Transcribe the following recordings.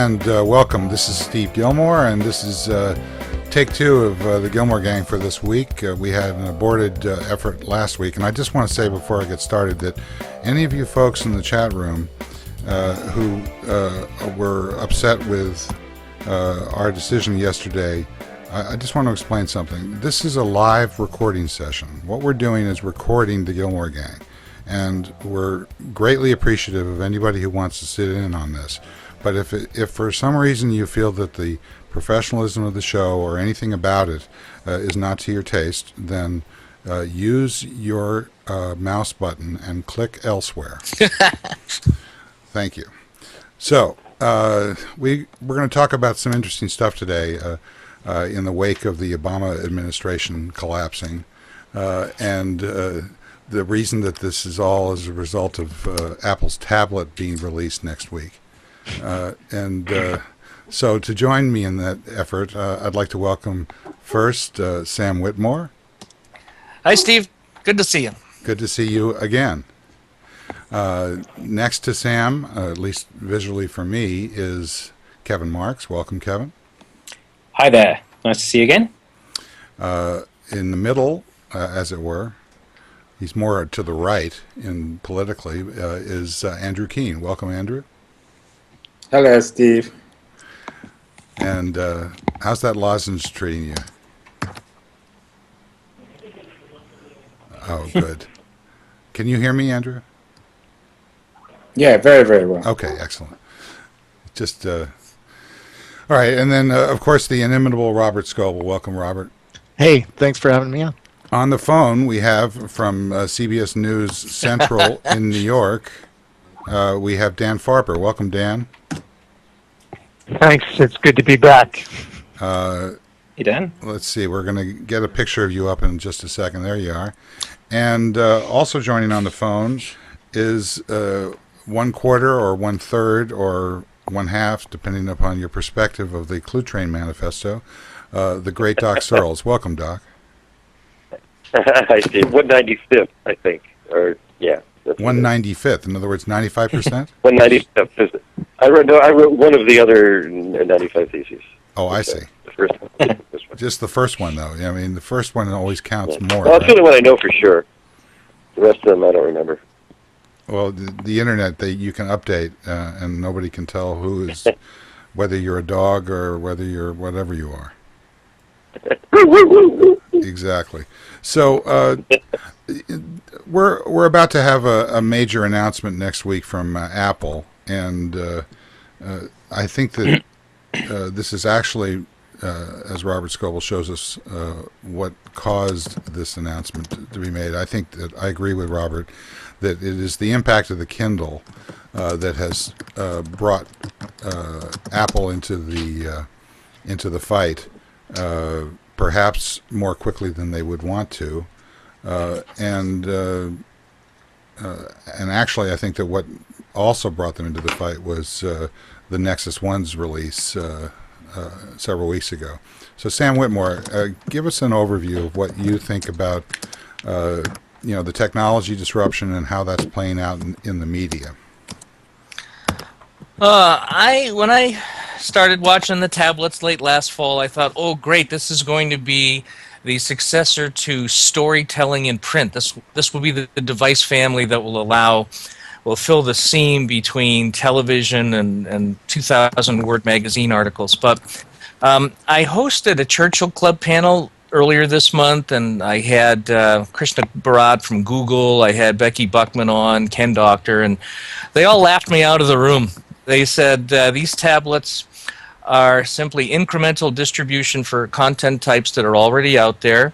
and welcome. This is Steve Gillmor, and this is take two of the Gillmor Gang for this week. We had an aborted effort last week, and I just want to say before I get started that any of you folks in the chat room who were upset with our decision yesterday, I just want to explain something. This is a live recording session. What we're doing is recording the Gillmor Gang, and we're greatly appreciative of anybody who wants to sit in on this. But if for some reason you feel that the professionalism of the show or anything about it is not to your taste, then use your mouse button and click elsewhere. Thank you. So we're going to talk about some interesting stuff today in the wake of the Obama administration collapsing, and the reason that this is all as a result of Apple's tablet being released next week. So to join me in that effort, I'd like to welcome first Sam Whitmore. Hi, Steve. Good to see you. Good to see you again. Next to Sam, at least visually for me, is Kevin Marks. Welcome, Kevin. Hi there. Nice to see you again. In the middle, as it were, he's more to the right in politically, is Andrew Keene. Welcome, Andrew. Hello, Steve. And how's that lozenge treating you? Oh, good. Can you hear me, Andrew? Yeah, very, very well. Okay, excellent. Just, all right, and then, of course, the inimitable Robert Scoble. Welcome, Robert. Hey, thanks for having me on. On the phone, we have from CBS News Central in New York, we have Dan Farber. Welcome, Dan. Thanks. It's good to be back. Hey, Dan. Let's see. We're going to get a picture of you up in just a second. There you are. And also joining on the phone is 1/4 or 1/3 or 1/2, depending upon your perspective of the Clue Train Manifesto, the great Doc Searls. Welcome, Doc. Hi, Steve. 195th, I think. Or, yeah. 195th. In other words, 95%? 195th. I wrote one of the other 95 theses. Oh, I see. The first one. Just the first one, though. I mean, the first one always counts more. Well, it's the only one I know for sure. The rest of them I don't remember. Well, the internet, you can update, and nobody can tell who is, whether you're a dog or whether you're whatever you are. Exactly. So we're about to have a major announcement next week from Apple, and I think that this is actually, as Robert Scoble shows us, what caused this announcement to be made. I think that I agree with Robert that it is the impact of the Kindle that has brought Apple into the fight. Perhaps more quickly than they would want to, and actually, I think that what also brought them into the fight was the Nexus One's release several weeks ago. So, Sam Whitmore, give us an overview of what you think about the technology disruption and how that's playing out in the media. When I started watching the tablets late last fall, I thought, oh, great, this is going to be the successor to storytelling in print. This will be the device family that will fill the seam between television and 2,000-word magazine articles. But I hosted a Churchill Club panel earlier this month, and I had Krishna Bharat from Google, I had Becky Buckman on, Ken Doctor, and they all laughed me out of the room. They said these tablets are simply incremental distribution for content types that are already out there.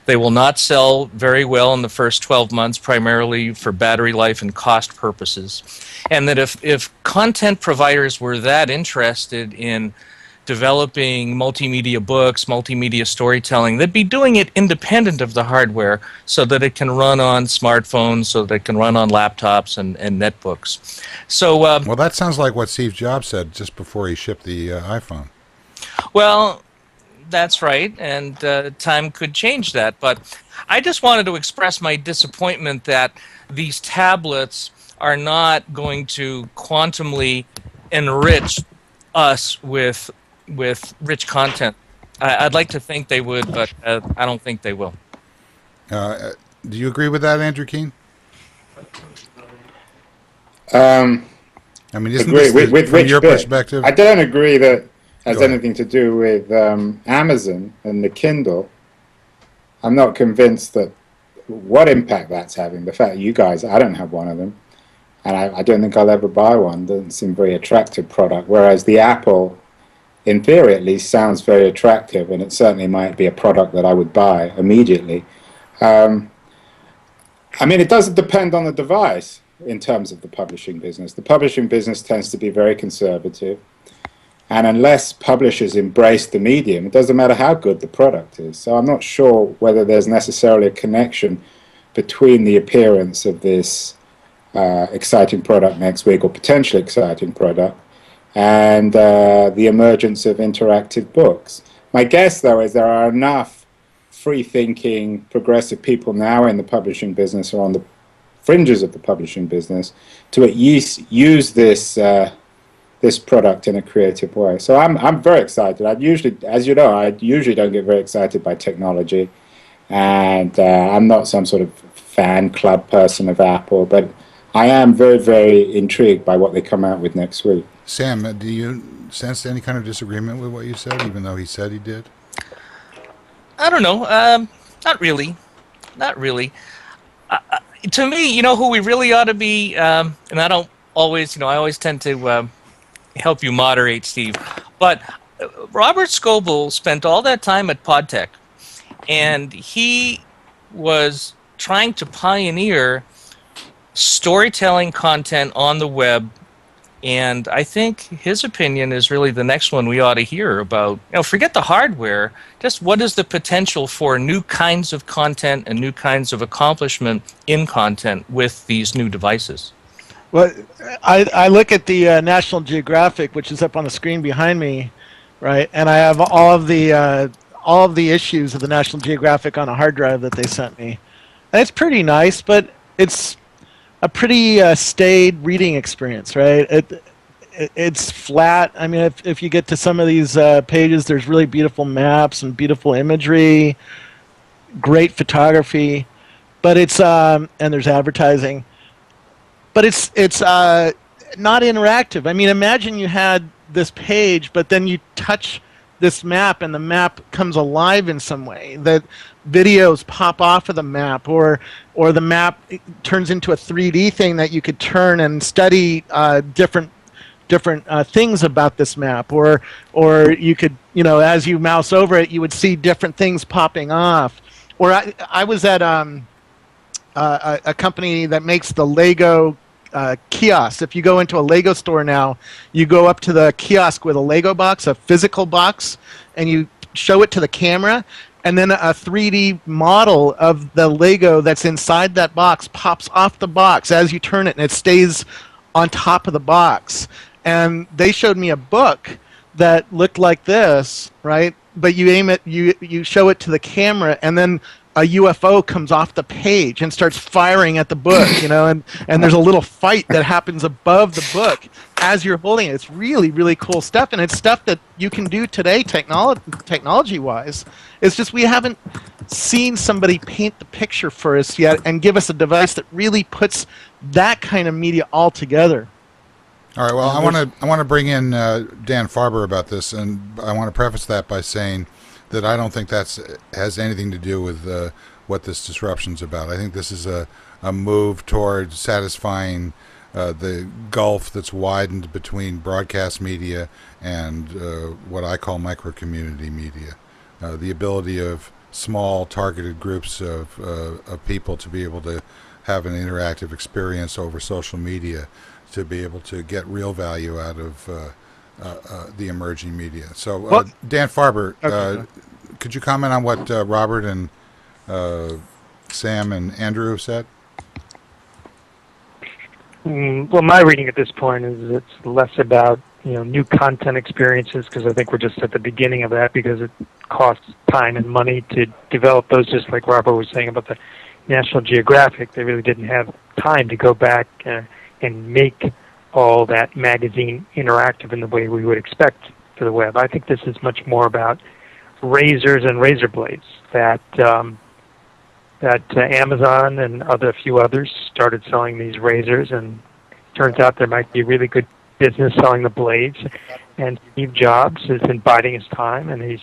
They will not sell very well in the first 12 months, primarily for battery life and cost purposes. And that if content providers were that interested in developing multimedia books, multimedia storytelling, they'd be doing it independent of the hardware so that it can run on smartphones, so that it can run on laptops and netbooks. So, well, that sounds like what Steve Jobs said just before he shipped the iPhone. Well, that's right, and time could change that. But I just wanted to express my disappointment that these tablets are not going to quantumly enrich us with rich content. I'd like to think they would, but I don't think they will. Do you agree with that, Andrew Keene? I mean, isn't Agree this with from which your bit? perspective? I don't agree that has Go ahead. anything to do with Amazon and the Kindle. I'm not convinced that what impact that's having. The fact that you guys, I don't have one of them, and I don't think I'll ever buy one. Doesn't seem a very attractive product. Whereas the Apple, in theory at least, sounds very attractive, and it certainly might be a product that I would buy immediately. I mean, it doesn't depend on the device in terms of the publishing business. The publishing business tends to be very conservative. And unless publishers embrace the medium, it doesn't matter how good the product is. So I'm not sure whether there's necessarily a connection between the appearance of this exciting product next week, or potentially exciting product, and the emergence of interactive books. My guess, though, is there are enough free-thinking, progressive people now in the publishing business or on the fringes of the publishing business to at least use this this product in a creative way. So I'm very excited. I usually, as you know, I usually don't get very excited by technology, and I'm not some sort of fan club person of Apple, but I am very, very intrigued by what they come out with next week. Sam, do you sense any kind of disagreement with what you said, even though he said he did? I don't know. Not really. Not really. To me, you know who we really ought to be, and I don't always, I always tend to help you moderate, Steve, but Robert Scoble spent all that time at PodTech, and he was trying to pioneer storytelling content on the web, and I think his opinion is really the next one we ought to hear about. Forget the hardware, just what is the potential for new kinds of content and new kinds of accomplishment in content with these new devices. Well, I look at the National Geographic, which is up on the screen behind me, right? And I have all of the issues of the National Geographic on a hard drive that they sent me. And it's pretty nice, but it's a pretty staid reading experience, right? It's flat. I mean, if you get to some of these pages, there's really beautiful maps and beautiful imagery, great photography, but it's and there's advertising. But it's not interactive. I mean, imagine you had this page, but then you touch this map, and the map comes alive in some way. That videos pop off of the map, or the map turns into a 3D thing that you could turn and study different things about this map, or you could, as you mouse over it, you would see different things popping off. Or I was at a company that makes the Lego kiosk. If you go into a Lego store now, you go up to the kiosk with a Lego box, a physical box, and you show it to the camera, and then a 3D model of the Lego that's inside that box pops off the box as you turn it, and it stays on top of the box. And they showed me a book that looked like this, right? But you aim it, you show it to the camera, and then a UFO comes off the page and starts firing at the book, and there's a little fight that happens above the book as you're holding it. It's really, really cool stuff, and it's stuff that you can do today technology-wise. It's just we haven't seen somebody paint the picture for us yet and give us a device that really puts that kind of media all together. All right, well, I want to bring in Dan Farber about this, and I want to preface that by saying that I don't think that has anything to do with what this disruption's about. I think this is a move toward satisfying the gulf that's widened between broadcast media and what I call micro-community media. The ability of small targeted groups of people to be able to have an interactive experience over social media, to be able to get real value out of the emerging media. So, Dan Farber, could you comment on what Robert and Sam and Andrew have said? Well, my reading at this point is it's less about new content experiences, because I think we're just at the beginning of that, because it costs time and money to develop those. Just like Robert was saying about the National Geographic, they really didn't have time to go back and make all that magazine interactive in the way we would expect for the web. I think this is much more about razors and razor blades that Amazon and a few others started selling these razors, and turns out there might be really good business selling the blades. And Steve Jobs has been biding his time, and he's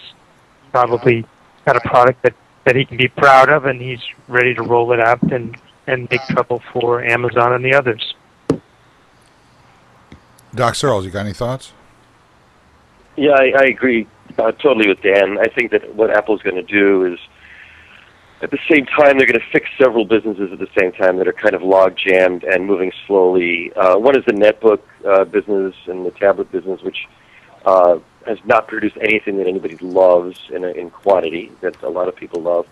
probably got a product that he can be proud of, and he's ready to roll it out and make trouble for Amazon and the others. Doc Searls, you got any thoughts? Yeah, I agree totally with Dan. I think that what Apple's going to do is, at the same time, they're going to fix several businesses at the same time that are kind of log-jammed and moving slowly. One is the netbook business and the tablet business, which has not produced anything that anybody loves in quantity that a lot of people love.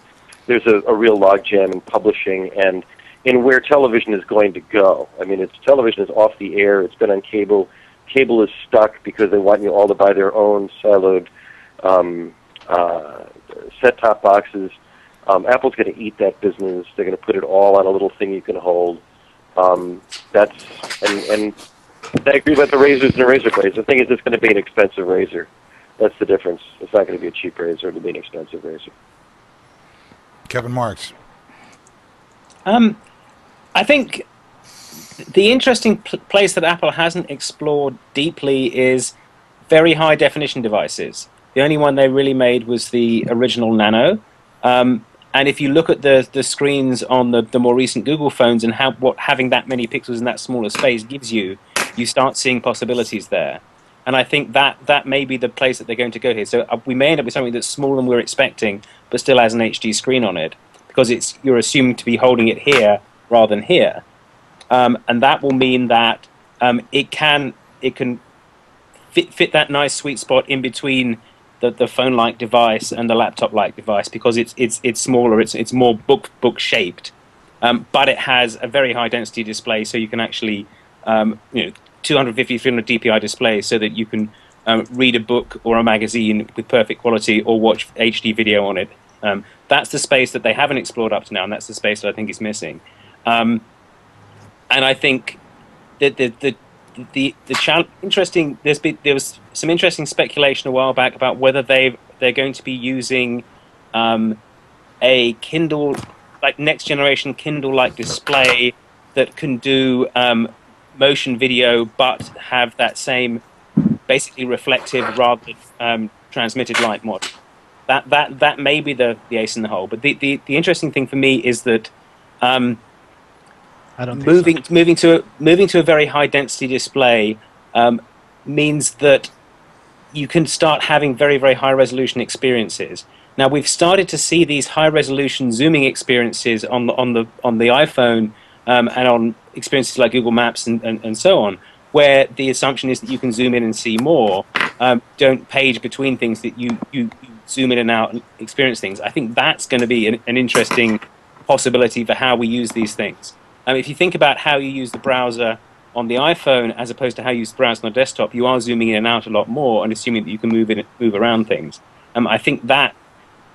There's a real logjam in publishing and in where television is going to go. I mean, television is off the air. It's been on cable. Cable is stuck because they want you all to buy their own siloed set-top boxes. Apple's going to eat that business. They're going to put it all on a little thing you can hold. And I agree about the razors and the razor blades. The thing is, it's going to be an expensive razor. That's the difference. It's not going to be a cheap razor. It'll be an expensive razor. Kevin Marks. I think the interesting place that Apple hasn't explored deeply is very high definition devices. The only one they really made was the original Nano. And if you look at the screens on the more recent Google phones and what having that many pixels in that smaller space gives you, you start seeing possibilities there. And I think that may be the place that they're going to go here. So we may end up with something that's smaller than we're expecting, but still has an HD screen on it, because you're assuming to be holding it here rather than here. And that will mean that it can fit that nice sweet spot in between the phone-like device and the laptop-like device, because it's smaller, it's more book shaped, but it has a very high density display, so you can actually 250, 300 DPI display, so that you can read a book or a magazine with perfect quality or watch HD video on it. That's the space that they haven't explored up to now, and that's the space that I think is missing. And I think that interesting. There was some interesting speculation a while back about whether they're going to be using a Kindle, like next generation Kindle-like display that can do motion video, but have that same basically reflective rather than transmitted light model. That may be the ace in the hole. But the interesting thing for me is that moving to a very high density display means that you can start having very, very high resolution experiences. Now, we've started to see these high resolution zooming experiences on the iPhone and on experiences like Google Maps and so on, where the assumption is that you can zoom in and see more. Don't page between things, that you zoom in and out and experience things. I think that's going to be an interesting possibility for how we use these things. If you think about how you use the browser on the iPhone as opposed to how you use the browser on a desktop, you are zooming in and out a lot more and assuming that you can move around things. I think that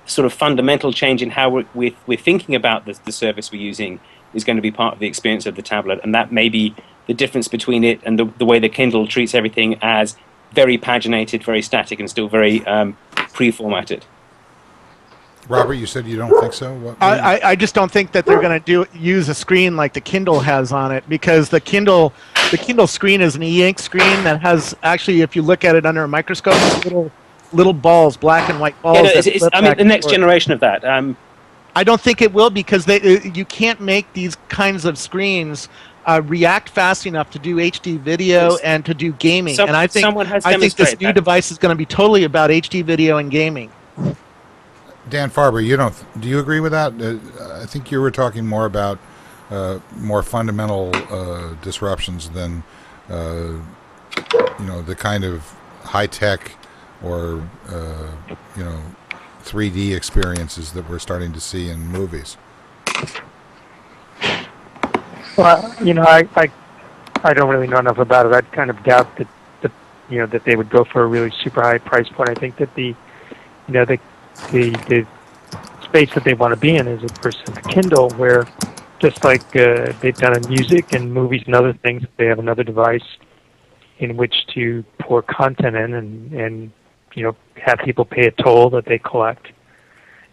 sort of fundamental change in how we're thinking about the service we're using is going to be part of the experience of the tablet, and that may be the difference between it and the way the Kindle treats everything as very paginated, very static, and still very pre-formatted. Robert, you said you don't think so? I just don't think that they're going to use a screen like the Kindle has on it, because the Kindle screen is an e-ink screen that has, actually, if you look at it under a microscope, little balls, black and white balls. Yeah, the next generation of that. I don't think it will, because you can't make these kinds of screens react fast enough to do HD video and to do gaming. And I think this new device is going to be totally about HD video and gaming. Dan Farber, do you agree with that? I think you were talking more about more fundamental disruptions than the kind of high tech or 3D experiences that we're starting to see in movies. Well, I don't really know enough about it. I'd kind of doubt that they would go for a really super high price point. I think that the space that they want to be in is, of course, the Kindle, where just like they've done in music and movies and other things, they have another device in which to pour content in and have people pay a toll that they collect,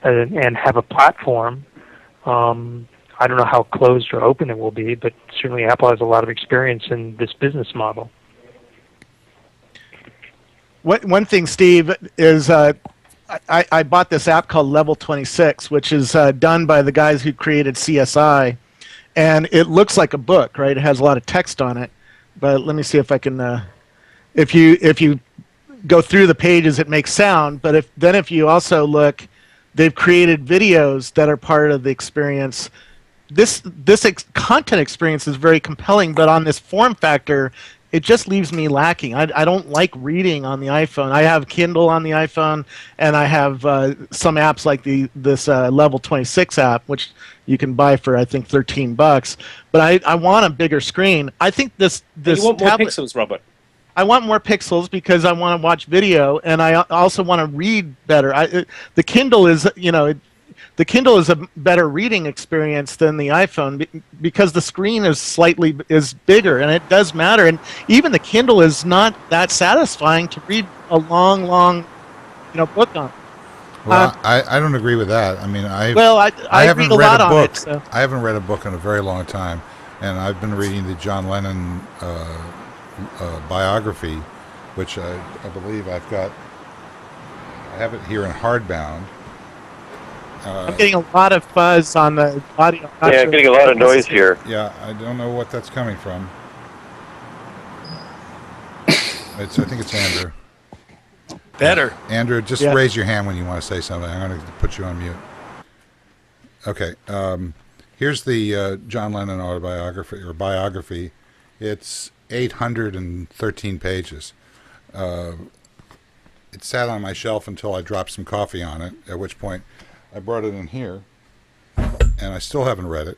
and have a platform. I don't know how closed or open it will be, but certainly Apple has a lot of experience in this business model. One thing, Steve, is I bought this app called Level 26, which is done by the guys who created CSI, and it looks like a book, right? It has a lot of text on it, but let me see if I can. If you go through the pages, it makes sound, but if you also look, they've created videos that are part of the experience. This content experience is very compelling, but on this form factor, it just leaves me lacking. I don't like reading on the iPhone. I have Kindle on the iPhone, and I have some apps like this Level 26 app, which you can buy for I think $13. But I want a bigger screen. I think this You want more tablet, pixels, Robert. I want more pixels because I want to watch video, and I also want to read better. The Kindle is the Kindle is a better reading experience than the iPhone because the screen is bigger, and it does matter. And even the Kindle is not that satisfying to read a long book on. Well, I don't agree with that. I mean, I read a lot on it. So. I haven't read a book in a very long time, and I've been reading the John Lennon biography, which I believe I have it here in hardbound. I'm getting a lot of fuzz on the audio. I'm getting a lot of noise here. Yeah, I don't know what that's coming from. I think it's Andrew. Better. Andrew, just raise your hand when you want to say something. I'm going to put you on mute. Okay. Here's the John Lennon biography. It's 813 pages. It sat on my shelf until I dropped some coffee on it, at which point I brought it in here, and I still haven't read it.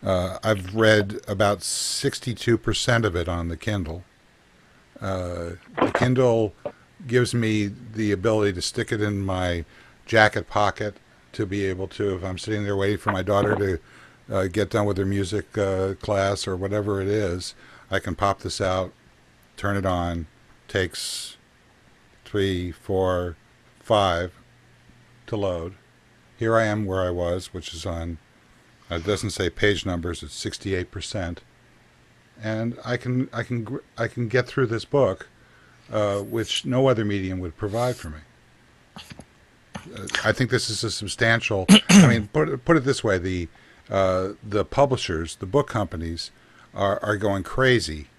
I've read about 62% of it on the Kindle. The Kindle gives me the ability to stick it in my jacket pocket to be able to, if I'm sitting there waiting for my daughter to get done with her music class or whatever it is, I can pop this out, turn it on, takes 3, 4, 5 to load. Here I am where I was, which is on, it doesn't say page numbers, it's 68%. And I can get through this book, which no other medium would provide for me. I think this is a substantial, I mean, put it this way, the publishers, the book companies, are going crazy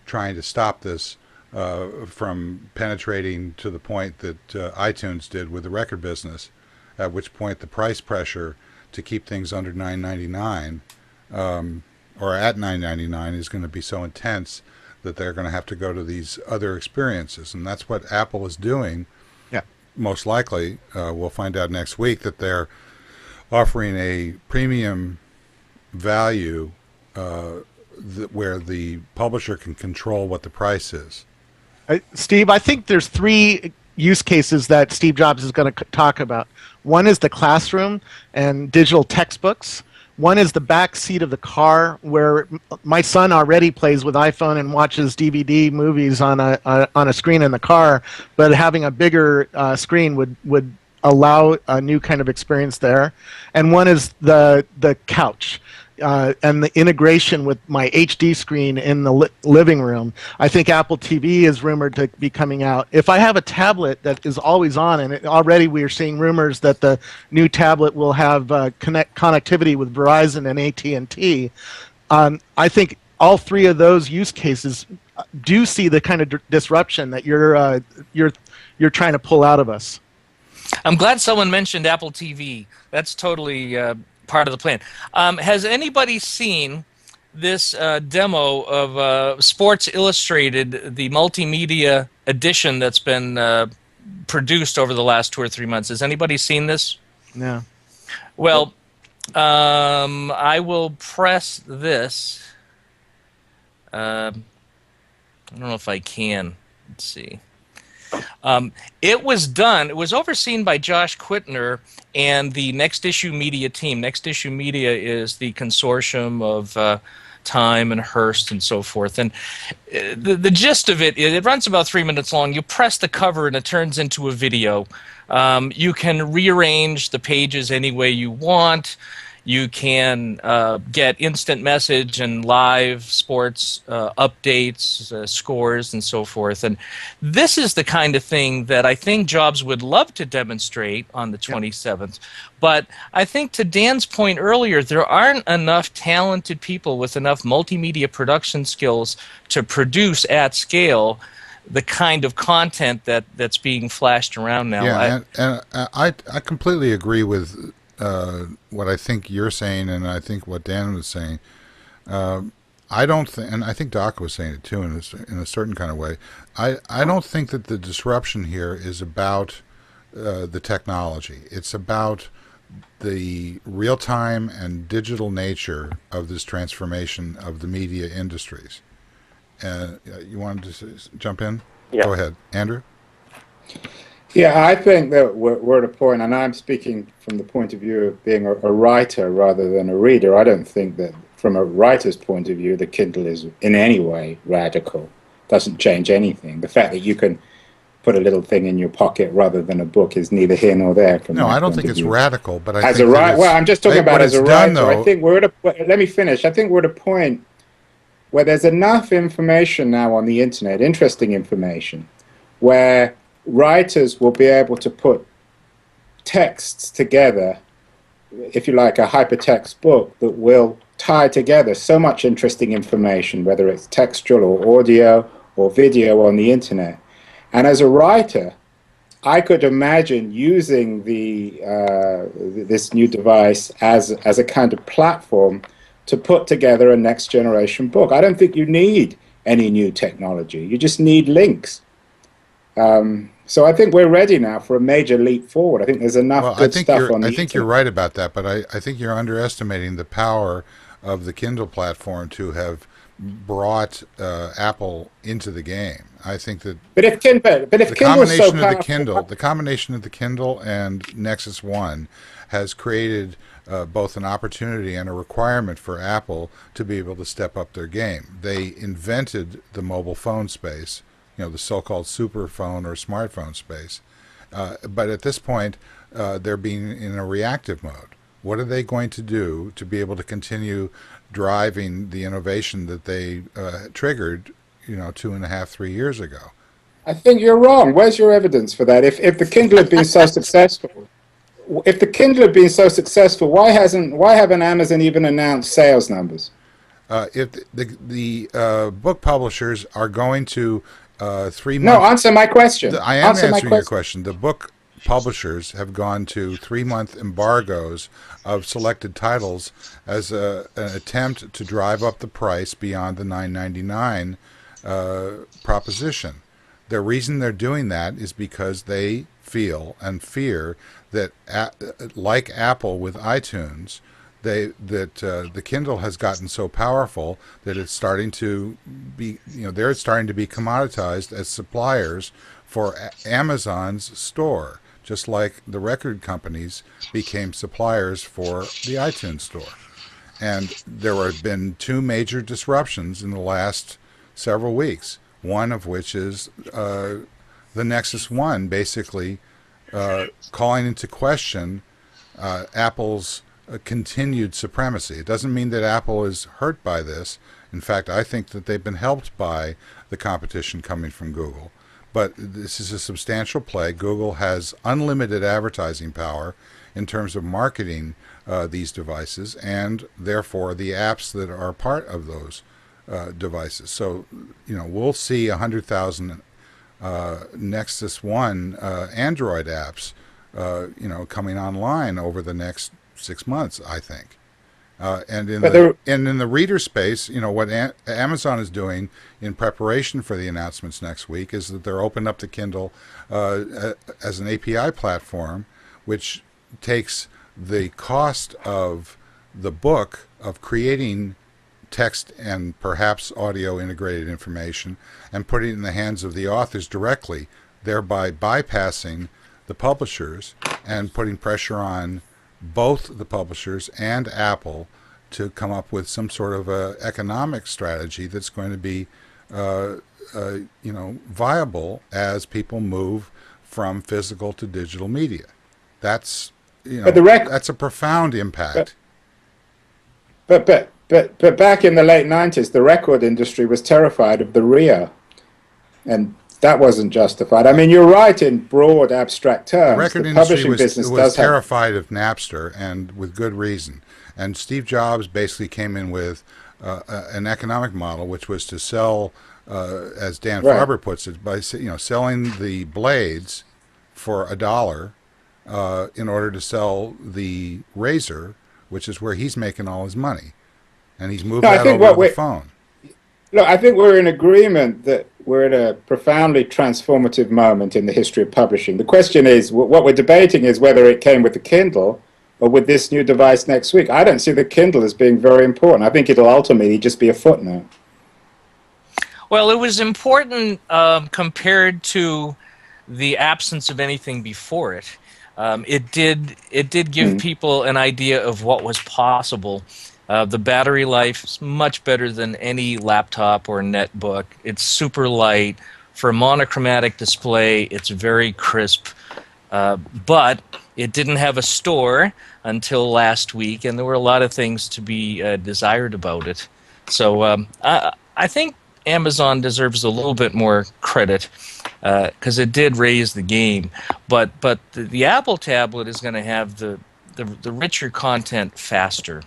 trying to stop this from penetrating to the point that iTunes did with the record business, at which point the price pressure to keep things under $9.99 or at $9.99 is going to be so intense that they're going to have to go to these other experiences. And that's what Apple is doing. Yeah. Most likely, we'll find out next week that they're offering a premium value where the publisher can control what the price is. Steve, I think there's 3 use cases that Steve Jobs is going to talk about. One is the classroom and digital textbooks. One is the back seat of the car, where my son already plays with iPhone and watches DVD movies on a screen in the car, but having a bigger screen would allow a new kind of experience there. And one is the couch. And the integration with my HD screen in the living room. I think Apple TV is rumored to be coming out. If I have a tablet that is always on, and already we are seeing rumors that the new tablet will have connectivity with Verizon and AT&T, I think all 3 of those use cases do see the kind of disruption that you're trying to pull out of us. I'm glad someone mentioned Apple TV. That's totally part of the plan. Has anybody seen this demo of Sports Illustrated, the multimedia edition that's been produced over the last 2 or 3 months? Has anybody seen this? No. Well, I will press this. I don't know if I can. Let's see. It was overseen by Josh Quittner and the Next Issue Media team. Next Issue Media is the consortium of Time and Hearst and so forth. And the gist of it runs about 3 minutes long. You press the cover and it turns into a video. You can rearrange the pages any way you want. You can get instant message and live sports updates, scores, and so forth. And this is the kind of thing that I think Jobs would love to demonstrate on the 27th. But I think to Dan's point earlier, there aren't enough talented people with enough multimedia production skills to produce at scale the kind of content that's being flashed around now. Yeah, and I completely agree with what I think you're saying, and I think what Dan was saying. I don't think, and I think Doc was saying it too in a certain kind of way. I don't think that the disruption here is about the technology. It's about the real-time and digital nature of this transformation of the media industries. You wanted to jump in? Yeah. Go ahead, Andrew. Yeah, I think that we're at a point, and I'm speaking from the point of view of being a writer rather than a reader. I don't think that from a writer's point of view, the Kindle is in any way radical. Doesn't change anything. The fact that you can put a little thing in your pocket rather than a book is neither here nor there. No, I don't think it's radical, but I as think a writer, well, I'm just talking about as a writer. Though, I think we're at a. Let me finish. I think we're at a point where there's enough information now on the internet, interesting information, where writers will be able to put texts together, if you like, a hypertext book that will tie together so much interesting information, whether it's textual or audio or video on the internet. And as a writer, I could imagine using this new device as a kind of platform to put together a next generation book. I don't think you need any new technology. You just need links. So I think we're ready now for a major leap forward. I think there's enough good stuff on the internet. I think you're right about that, but I think you're underestimating the power of the Kindle platform to have brought Apple into the game. I think that the combination of the Kindle and Nexus One has created both an opportunity and a requirement for Apple to be able to step up their game. They invented the mobile phone space, the so-called super phone or smartphone space. But at this point, they're being in a reactive mode. What are they going to do to be able to continue driving the innovation that they triggered, 2.5, 3 years ago? I think you're wrong. Where's your evidence for that? If the Kindle had been so successful, why haven't Amazon even announced sales numbers? If the book publishers are going to 3 months. No, answer my question. I am answering your question. The book publishers have gone to 3-month embargoes of selected titles as an attempt to drive up the price beyond the $9.99 proposition. The reason they're doing that is because they feel and fear that, like Apple with iTunes, the Kindle has gotten so powerful that it's starting to be, they're starting to be commoditized as suppliers for Amazon's store, just like the record companies became suppliers for the iTunes store. And there have been 2 major disruptions in the last several weeks, one of which is the Nexus One basically calling into question Apple's continued supremacy. It doesn't mean that Apple is hurt by this. In fact, I think that they've been helped by the competition coming from Google. But this is a substantial play. Google has unlimited advertising power in terms of marketing these devices, and therefore the apps that are part of those devices. So, we'll see 100,000 Nexus One Android apps, coming online over the next 6 months, I think. And in the reader space, what Amazon is doing in preparation for the announcements next week is that they're opening up the Kindle as an API platform, which takes the cost of the book of creating text and perhaps audio integrated information and putting it in the hands of the authors directly, thereby bypassing the publishers and putting pressure on both the publishers and Apple to come up with some sort of a economic strategy that's going to be, viable as people move from physical to digital media. That's that's a profound impact. But back in the late 90s, the record industry was terrified of the RIA, and that wasn't justified. I mean, you're right in broad, abstract terms. The record industry was terrified of Napster, and with good reason. And Steve Jobs basically came in with an economic model, which was to sell, as Dan Farber puts it, by selling the blades for $1 in order to sell the razor, which is where he's making all his money, and he's moved that over to the phone. Look, I think we're in agreement that we're at a profoundly transformative moment in the history of publishing. The question is, what we're debating is whether it came with the Kindle or with this new device next week. I don't see the Kindle as being very important. I think it'll ultimately just be a footnote. Well, it was important compared to the absence of anything before it. It did give people an idea of what was possible. The battery life is much better than any laptop or netbook. It's super light. For a monochromatic display, it's very crisp. But it didn't have a store until last week, and there were a lot of things to be desired about it. So I think Amazon deserves a little bit more credit because it did raise the game. But the Apple tablet is going to have the richer content faster.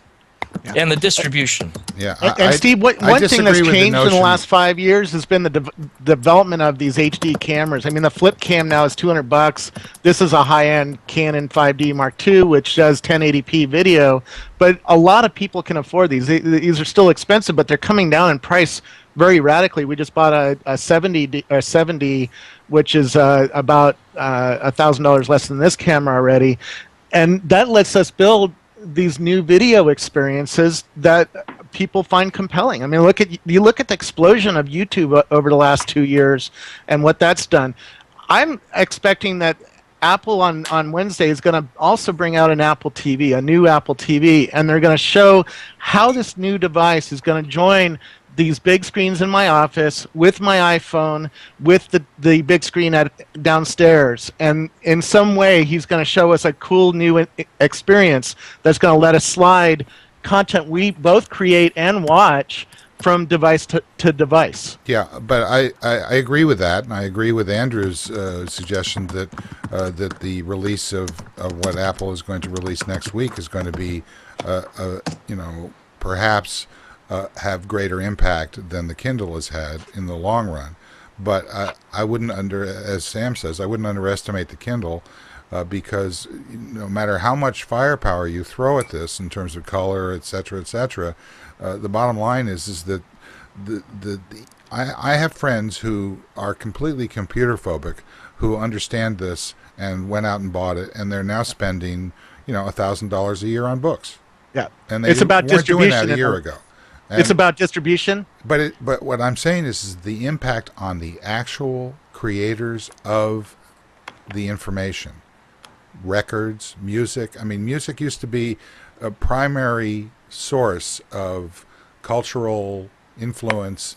Yeah. And the distribution. Yeah, and Steve, one thing that's changed in the last 5 years has been the development of these HD cameras. I mean, the flip cam now is $200. This is a high-end Canon 5D Mark II, which does 1080p video. But a lot of people can afford these. These are still expensive, but they're coming down in price very radically. We just bought a 70, which is about $1,000 less than this camera already, and that lets us build these new video experiences that people find compelling. I mean, look at the explosion of YouTube over the last 2 years and what that's done. I'm expecting that Apple on Wednesday is going to also bring out an Apple TV, a new Apple TV, and they're going to show how this new device is going to join these big screens in my office with my iPhone, with the big screen downstairs. And in some way, he's going to show us a cool new experience that's going to let us slide content we both create and watch from device to device. Yeah, but I agree with that, and I agree with Andrew's suggestion that that the release of what Apple is going to release next week is going to be, perhaps have greater impact than the Kindle has had in the long run. But I wouldn't as Sam says, I wouldn't underestimate the Kindle because no matter how much firepower you throw at this in terms of color, et cetera, the bottom line is that I have friends who are completely computer phobic who understand this and went out and bought it, and they're now spending $1,000 a year on books. Yeah, and they weren't doing that a year ago. And it's about distribution. But what I'm saying is the impact on the actual creators of the information. Records, music. I mean, music used to be a primary source of cultural influence.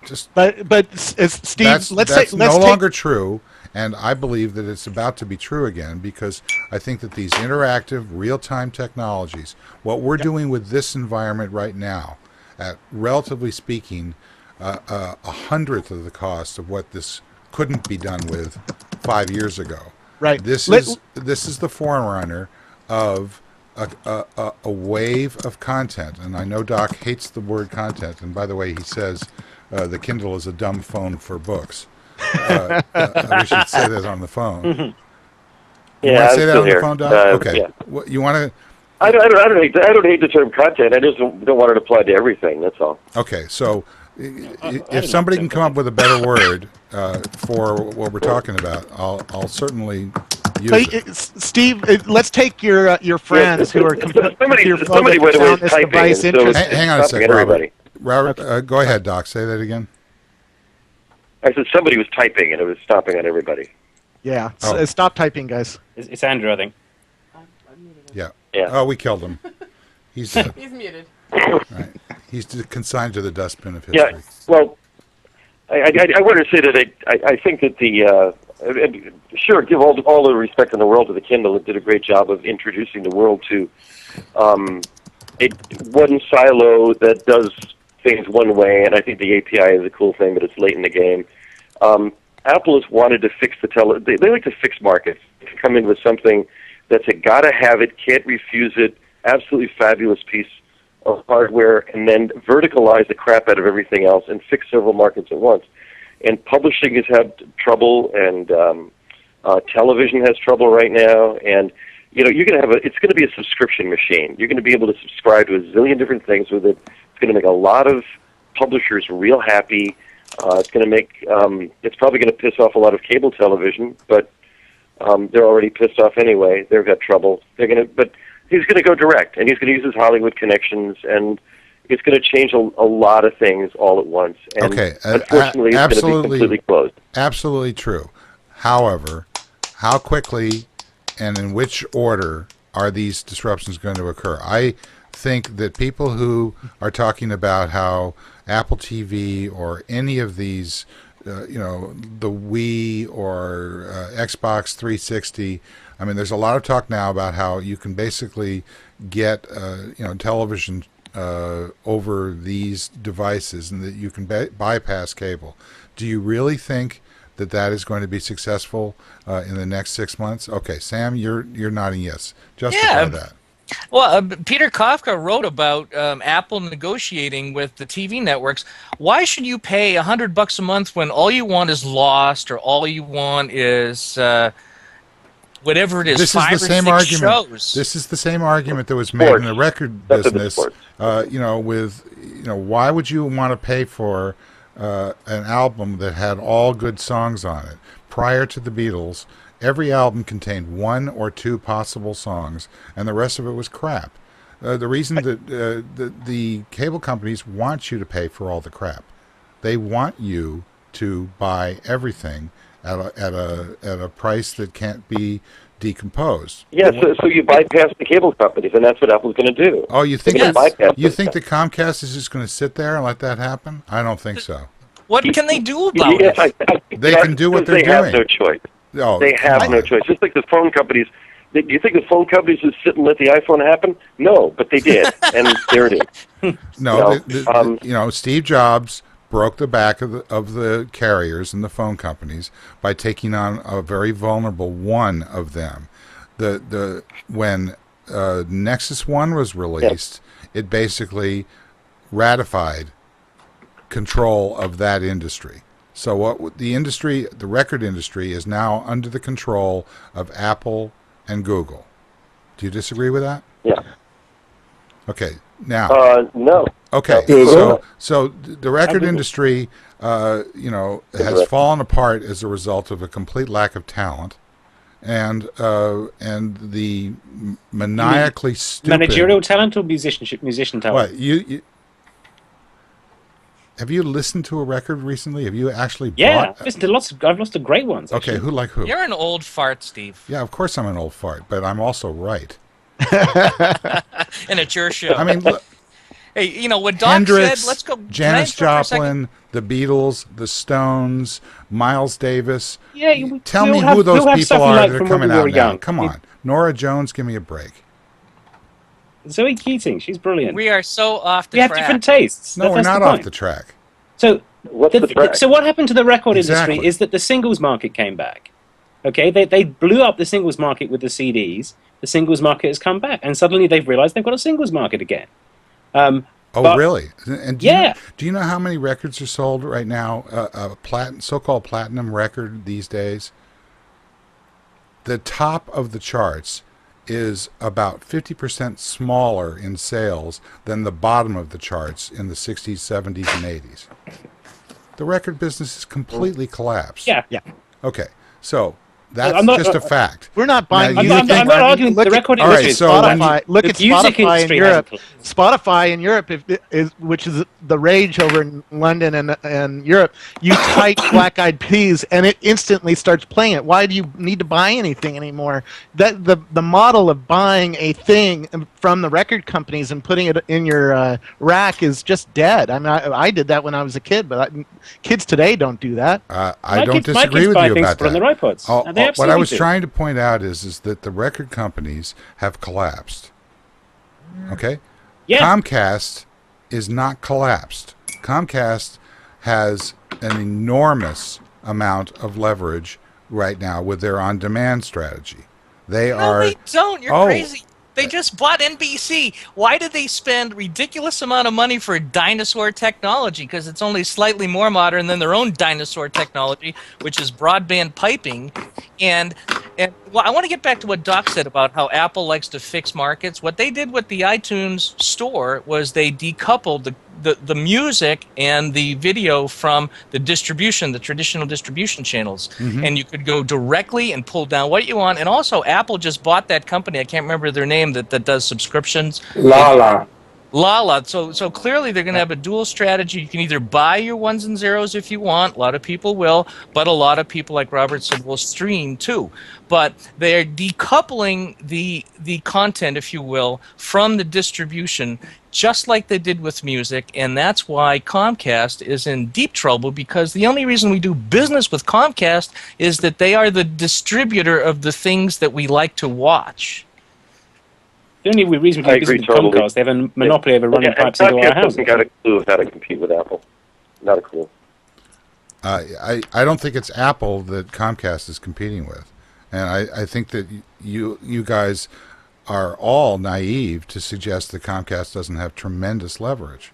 Steve, that's no longer true. And I believe that it's about to be true again because I think that these interactive, real-time technologies, what we're doing with this environment right now, at relatively speaking, 100th of the cost of what this couldn't be done with 5 years ago. Right. This is the forerunner of a wave of content. And I know Doc hates the word content. And by the way, he says the Kindle is a dumb phone for books. We should say that on the phone. Mm-hmm. You want to say that on the phone, Doc? Okay. Yeah. What, you want to? I don't hate the term content. I just don't want it applied to everything. That's all. Okay. So, if somebody can come up with a better word for what we're talking about, I'll certainly use it. Steve, let's take your friends who are somebody found this device interesting. Hang on a second, Robert. Go ahead, Doc. Say that again. I said somebody was typing and it was stopping on everybody. Yeah, stop typing, guys. It's Andrew, I think. Yeah. Yeah. Oh, we killed him. He's dead. He's muted. Right. He's consigned to the dustbin of history. Yeah. Well, I want to say that I think that sure, give all the respect in the world to the Kindle. It did a great job of introducing the world to one silo that does things one way, and I think the API is a cool thing, but it's late in the game. Apple has wanted to fix they like to fix markets, to come in with something that's a gotta have it, can't refuse it, absolutely fabulous piece of hardware, and then verticalize the crap out of everything else and fix several markets at once. And publishing has had trouble, and television has trouble right now. And you're going to it's going to be a subscription machine. You're going to be able to subscribe to a zillion different things with it. It's going to make a lot of publishers real happy. It's going to make it's probably going to piss off a lot of cable television, but they're already pissed off anyway. They've got trouble. But he's going to go direct, and he's going to use his Hollywood connections, and it's going to change a lot of things all at once. And Okay, unfortunately, it's going to be completely closed. Absolutely true. However, how quickly and in which order are these disruptions going to occur? I think that people who are talking about how Apple TV or any of these, the Wii or Xbox 360, I mean, there's a lot of talk now about how you can basically get, television over these devices, and that you can bypass cable. Do you really think that is going to be successful in the next 6 months? Okay, Sam, you're nodding yes. Justify that. Well, Peter Kafka wrote about Apple negotiating with the TV networks. Why should you pay $100 a month when all you want is Lost, or all you want is whatever it is? This is the same argument. This is the same argument that was made in the record business. Why would you want to pay for an album that had all good songs on it? Prior to the Beatles, every album contained one or two possible songs, and the rest of it was crap. The reason that the cable companies want you to pay for all the crap, they want you to buy everything at a price that can't be decomposed. Yeah, so you bypass the cable companies, and that's what Apple's going to do. Oh, you think Yes. you think that Comcast is just going to sit there and let that happen? I don't think so. What can they do about Yes, it? They can do what they're They have doing. no choice. Oh, They have no choice. Just like the phone companies. Do you think the phone companies would sit and let the iPhone happen? No, but they did, and there it is. No, Steve Jobs broke the back of the carriers and the phone companies by taking on a very vulnerable one of them. When Nexus One was released, it basically ratified control of that industry. So what the record industry is now under the control of Apple and Google. Do you disagree with that? Yeah. Okay. Now. No. Okay. Google? So the record industry, has fallen apart as a result of a complete lack of talent, and the maniacally stupid Managerial talent or musician talent? What you have you listened to a record recently? Have you actually Yeah, bought? I've listened to lots. I've listened to great ones. Okay, Actually. who? You're an old fart, Steve. Yeah, of course I'm an old fart, but I'm also right. And it's your show. I mean, look, hey, when Doc Hendrix, said, let's go... Janis can I interrupt for a second? Joplin, the Beatles, the Stones, Miles Davis. Yeah, Tell we'll me have- who those we'll have people stuff we are like that are from when coming we were out now. young. Come on. Nora Jones, give me a break. Zoe Keating, she's brilliant. We are so off the We have track. different tastes. No, we're That's not the off point. the track. So, What's the track? so what happened to the record Exactly. industry is that the singles market came back. Okay, they blew up the singles market with the CDs. The singles market has come back, and suddenly they've realized they've got a singles market again. Oh, But- really? And Yeah. do you know how many records are sold right now? So-called platinum record these days. The top of the charts is about 50% smaller in sales than the bottom of the charts in the 60s, 70s, and 80s. The record business is completely collapsed. Yeah. Yeah. Okay, so That's I'm not- just a fact. We're not buying Now, you music. think- I'm not arguing Look the at- record All right, industry. so when Spotify. Look the at music Spotify in industry Europe. hasn't- Spotify in Europe, which is the rage over in London and Europe. You type Black Eyed Peas, and it instantly starts playing it. Why do you need to buy anything anymore? That the model of buying a thing from the record companies and putting it in your rack is just dead. I mean, I did that when I was a kid, but kids today don't do that. I don't my disagree kids with buy you things about to put on that. their iPods, and they What I absolutely was do. trying to point out is that the record companies have collapsed. Okay? Yeah. Comcast is not collapsed. Comcast has an enormous amount of leverage right now with their on-demand strategy. They No, are they don't. You're Oh. crazy. They just bought NBC. Why did they spend ridiculous amount of money for dinosaur technology? Because it's only slightly more modern than their own dinosaur technology, which is broadband piping. And well, I want to get back to what Doc said about how Apple likes to fix markets. What they did with the iTunes store was they decoupled the music and the video from the distribution, the traditional distribution channels. And you could go directly and pull down what you want. And also, Apple just bought that company, I can't remember their name, that does subscriptions. Lala. Lala. So clearly they're going to have a dual strategy. You can either buy your ones and zeros if you want. A lot of people will, but a lot of people, like Robert said, will stream too. But they're decoupling the content, if you will, from the distribution, just like they did with music. And that's why Comcast is in deep trouble, because the only reason we do business with Comcast is that they are the distributor of the things that we like to watch. The only reason we I do business agree with totally. Comcast, they have a monopoly over running And pipes into our Comcast houses. hasn't got a clue of how to compete with Apple. Not a clue. I don't think it's Apple that Comcast is competing with. And I think that you guys are all naive to suggest that Comcast doesn't have tremendous leverage.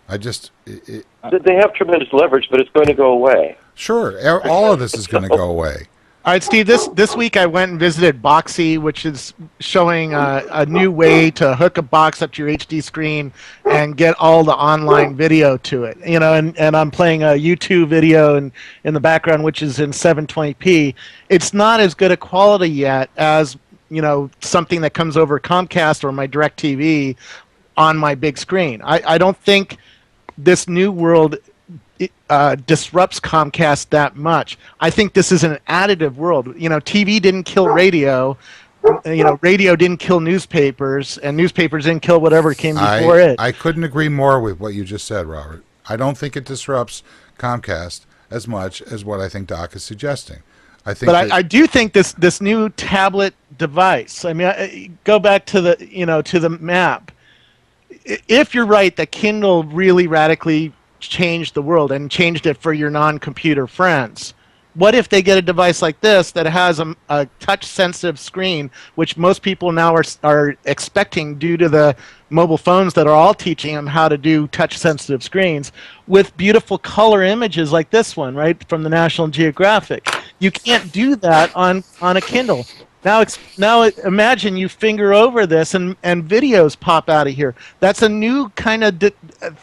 They have tremendous leverage, but it's going to go away. Sure, all of this is going to go away. All right, Steve. This week I went and visited Boxy, which is showing a new way to hook a box up to your HD screen and get all the online video to it. You know, and I'm playing a YouTube video in the background, which is in 720p. It's not as good a quality yet as, you know, something that comes over Comcast or my DirecTV on my big screen. I don't think this new world disrupts Comcast that much. I think this is an additive world. You know, TV didn't kill radio. You know, radio didn't kill newspapers, and newspapers didn't kill whatever came before it. I couldn't agree more with what you just said, Robert. I don't think it disrupts Comcast as much as what I think Doc is suggesting. I do think this new tablet device. I mean, go back to the map. If you're right that Kindle really radically changed the world and changed it for your non-computer friends, what if they get a device like this that has a touch-sensitive screen, which most people now are expecting due to the mobile phones that are all teaching them how to do touch-sensitive screens, with beautiful color images like this one, right, from the National Geographic. You can't do that on a Kindle. Now imagine you finger over this and videos pop out of here. That's a new kind of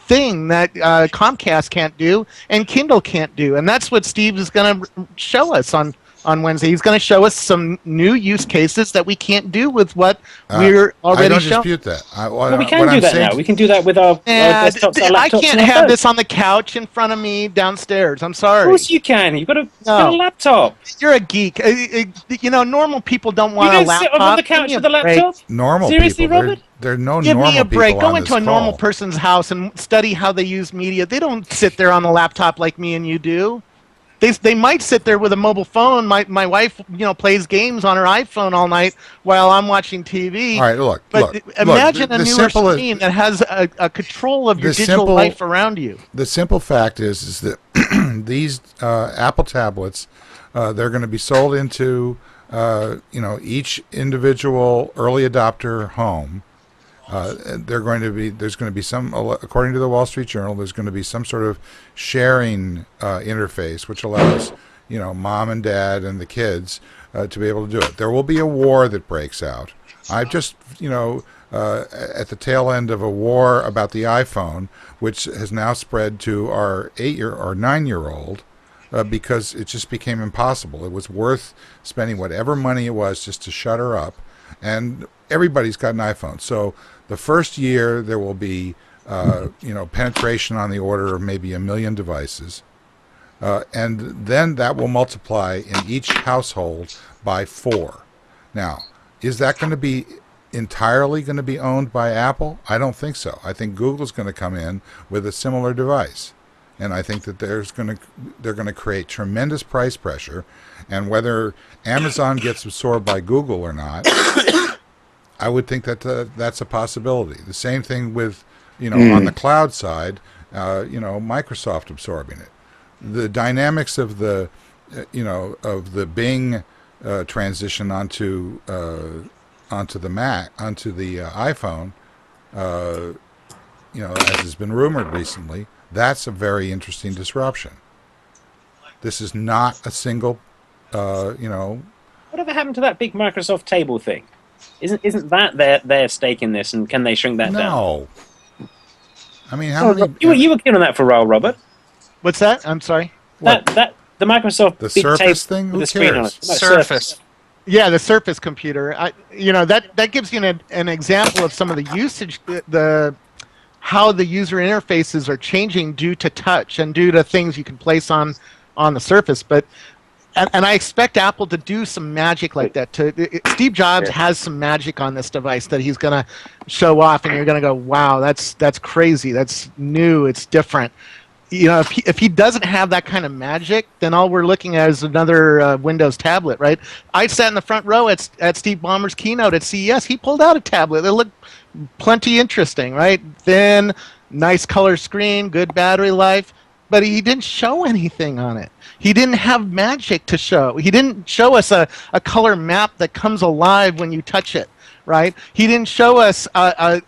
thing that Comcast can't do and Kindle can't do. And that's what Steve is going to show us on Wednesday. He's going to show us some new use cases that we can't do with what we're already I don't showing. dispute that. Well, we can do that now. We can do that with our desktops, our laptops. I can't and our have phones. this on the couch in front of me downstairs. I'm sorry. Of course you can. You've got a laptop. You're a geek. You know, normal people don't want You a don't laptop. sit on the Give couch me with a break. laptop? Normal Seriously, people. Robert? There are no Give normal me a break. people Go on into this a normal call. person's house and study how they use media. They don't sit there on the laptop like me and you do. They might sit there with a mobile phone. My wife, plays games on her iPhone all night while I'm watching TV. All right, look. Imagine a the newer simple- screen that has a control of your the digital simple- life around you. The simple fact is that these Apple tablets, they're going to be sold into each individual early adopter home. There's going to be some, according to the Wall Street Journal, there's going to be some sort of sharing interface which allows mom and dad and the kids to be able to do it. There will be a war that breaks out. I've just at the tail end of a war about the iPhone, which has now spread to our 9-year-old. because it just became impossible. It was worth spending whatever money it was just to shut her up. And everybody's got an iPhone. So the first year there will be penetration on the order of maybe 1 million devices. And then that will multiply in each household by 4. Now, is that going to be entirely going to be owned by Apple? I don't think so. I think Google's going to come in with a similar device. And I think that they're going to create tremendous price pressure. And whether Amazon gets absorbed by Google or not, I would think that that's a possibility. The same thing with, on the cloud side, Microsoft absorbing it. The dynamics of the Bing transition onto the iPhone, as has been rumored recently, that's a very interesting disruption. This is not a single, Whatever happened to that big Microsoft table thing? Isn't that their stake in this, and can they shrink that down? No. I mean, how many? You were keen on that for a while, Robert. What's that? I'm sorry. That the Microsoft The big Surface table thing? Who with a screen on it. cares? Surface. Yeah, the Surface computer. That gives you an example of some of the usage, how the user interfaces are changing due to touch and due to things you can place on the Surface. But and I expect Apple to do some magic like that. Steve Jobs has some magic on this device that he's going to show off, and you're going to go, "Wow, that's crazy. That's new. It's different." If he doesn't have that kind of magic, then all we're looking at is another Windows tablet, right? I sat in the front row at Steve Ballmer's keynote at CES. He pulled out a tablet. It looked plenty interesting, right? Thin, nice color screen, good battery life, but he didn't show anything on it. He didn't have magic to show. He didn't show us a color map that comes alive when you touch it, right? He didn't show us a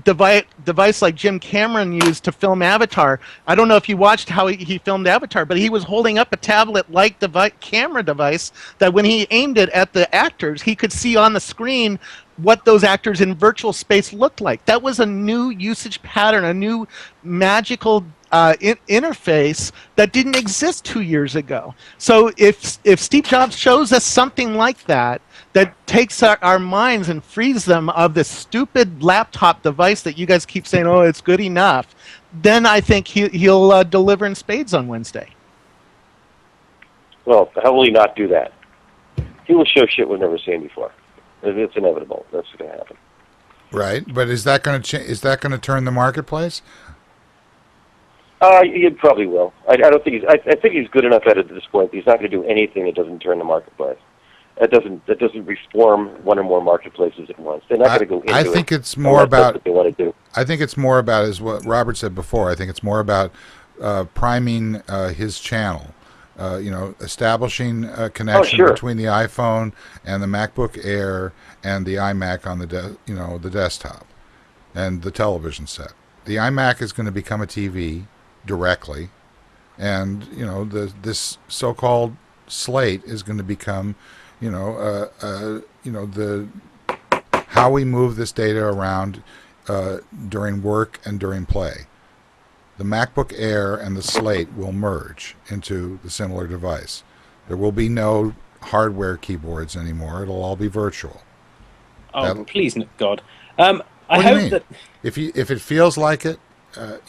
device like Jim Cameron used to film Avatar. I don't know if you watched how he filmed Avatar, but he was holding up a tablet-like camera device that when he aimed it at the actors, he could see on the screen what those actors in virtual space looked like. That was a new usage pattern, a new magical interface that didn't exist 2 years ago. So if Steve Jobs shows us something like that takes our minds and frees them of this stupid laptop device that you guys keep saying, oh, it's good enough, then I think he'll deliver in spades on Wednesday. Well, how will he not do that? He will show shit we've never seen before. It's inevitable. That's going to happen. Right, but is that going to is that going to turn the marketplace? He probably will. I don't think I think he's good enough at it at this point. He's not going to do anything that doesn't turn the marketplace. That doesn't reform one or more marketplaces at once. They're not going to go into it. I think it's more about what they want to do. I think it's more about, as what Robert said before. I think it's more about priming his channel. Establishing a connection between the iPhone and the MacBook Air and the iMac on the desktop and the television set. The iMac is going to become a TV directly, and this so-called slate is going to become how we move this data around during work and during play. The MacBook Air and the Slate will merge into the similar device. There will be no hardware keyboards anymore. It'll all be virtual. Oh, please, God. What I do you hope mean? that If it feels like it,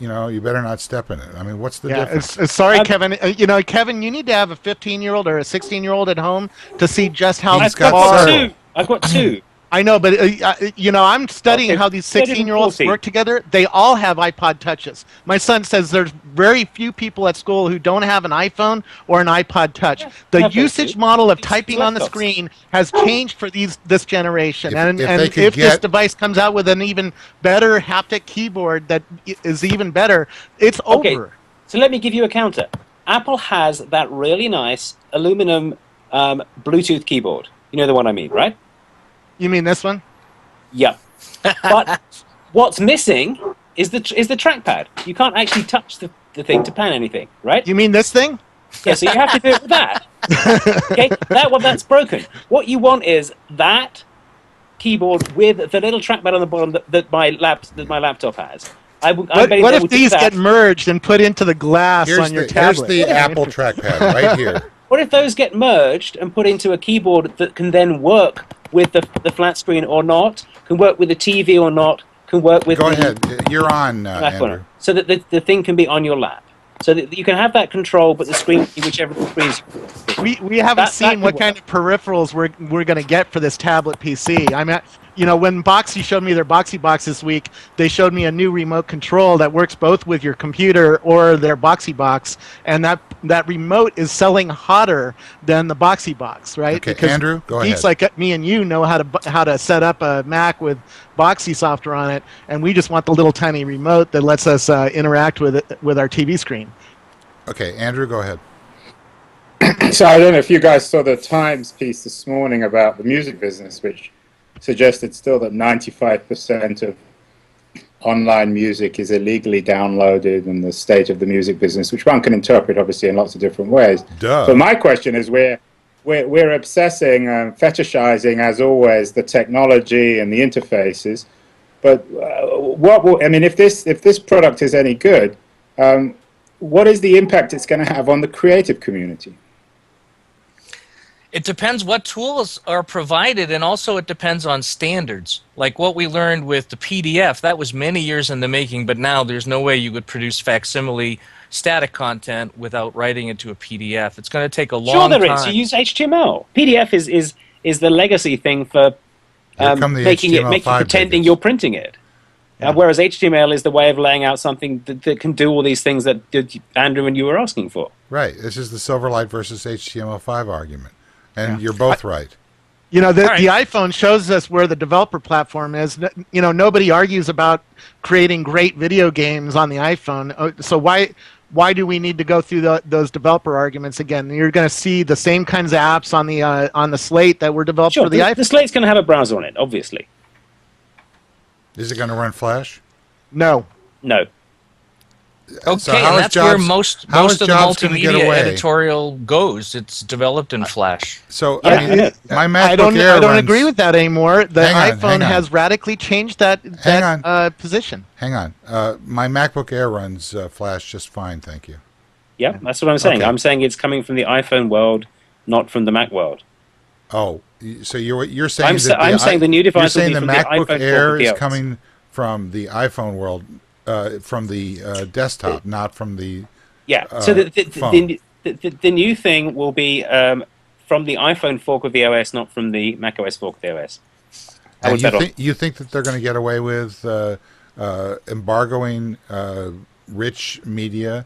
you better not step in it. I mean, what's the difference? Sorry, Kevin. Kevin, you need to have a 15-year-old or a 16-year-old at home to see just how He's got far. several. I've got two. I know, but I'm studying how these 16-year-olds work together. They all have iPod Touches. My son says there's very few people at school who don't have an iPhone or an iPod Touch. The usage model of typing on the screen has changed for this generation. If this device comes out with an even better haptic keyboard that is even better, it's over. So let me give you a counter. Apple has that really nice aluminum Bluetooth keyboard. You know the one I mean, right? You mean this one? Yep. But what's missing is the trackpad. You can't actually touch the thing to pan anything, right? You mean this thing? Yeah, so you have to do it with that. Okay, that's broken. What you want is that keyboard with the little trackpad on the bottom that my laptop has, I'm What, betting what they if will do these that. get merged and put into the glass on your Here's tablet? the Apple trackpad right here. What if those get merged and put into a keyboard that can then work with the flat screen or not, can work with the TV or not, can work with Go the ahead. You're on, Mac or not, Andrew. so that the thing can be on your lap. So that you can have that control, but the screen, whichever screens. We haven't That seen could what work. kind of peripherals we're going to get for this tablet PC. I'm at, when Boxy showed me their Boxy Box this week, they showed me a new remote control that works both with your computer or their Boxy Box, and that remote is selling hotter than the Boxy Box, right? Okay, because Andrew, go geeks ahead. like me and you know how to set up a Mac with Boxy software on it, and we just want the little tiny remote that lets us interact with it with our TV screen. Okay, Andrew, go ahead. So I don't know if you guys saw the Times piece this morning about the music business, which suggested still that 95% of online music is illegally downloaded, and the state of the music business, which one can interpret obviously in lots of different ways. Duh. But my question is, we're obsessing and fetishizing, as always, the technology and the interfaces. But if this product is any good, what is the impact it's going to have on the creative community? It depends what tools are provided, and also it depends on standards. Like what we learned with the PDF, that was many years in the making, but now there's no way you would produce facsimile static content without writing it to a PDF. It's going to take a long time. Sure, there is. You use HTML. PDF is the legacy thing for making pretending you're printing it. Yeah. Whereas HTML is the way of laying out something that can do all these things that Andrew and you were asking for. Right. This is the Silverlight versus HTML5 argument. And you're both right. The right. iPhone shows us where the developer platform is. Nobody argues about creating great video games on the iPhone. So why do we need to go through those developer arguments again? You're going to see the same kinds of apps on the Slate that were developed for the iPhone. The Slate's going to have a browser on it, obviously. Is it going to run Flash? No. Okay, So and that's where most of the Jobs gonna get multimedia away? editorial goes. It's developed in Flash. So Yeah, my MacBook I don't Air runs, agree with that anymore. The Hang on, iPhone has radically changed that position. Hang on. My MacBook Air runs Flash just fine, thank you. Yeah, that's what I'm saying. Okay. I'm saying it's coming from the iPhone world, not from the Mac world. Oh, so you're saying I'm saying the new device you're will saying be the from the MacBook iPhone Air fork is with the coming from the iPhone world, from the desktop, not from the So phone. the new thing will be from the iPhone fork of the OS, not from the Mac OS fork of the OS. And you think that they're going to get away with embargoing rich media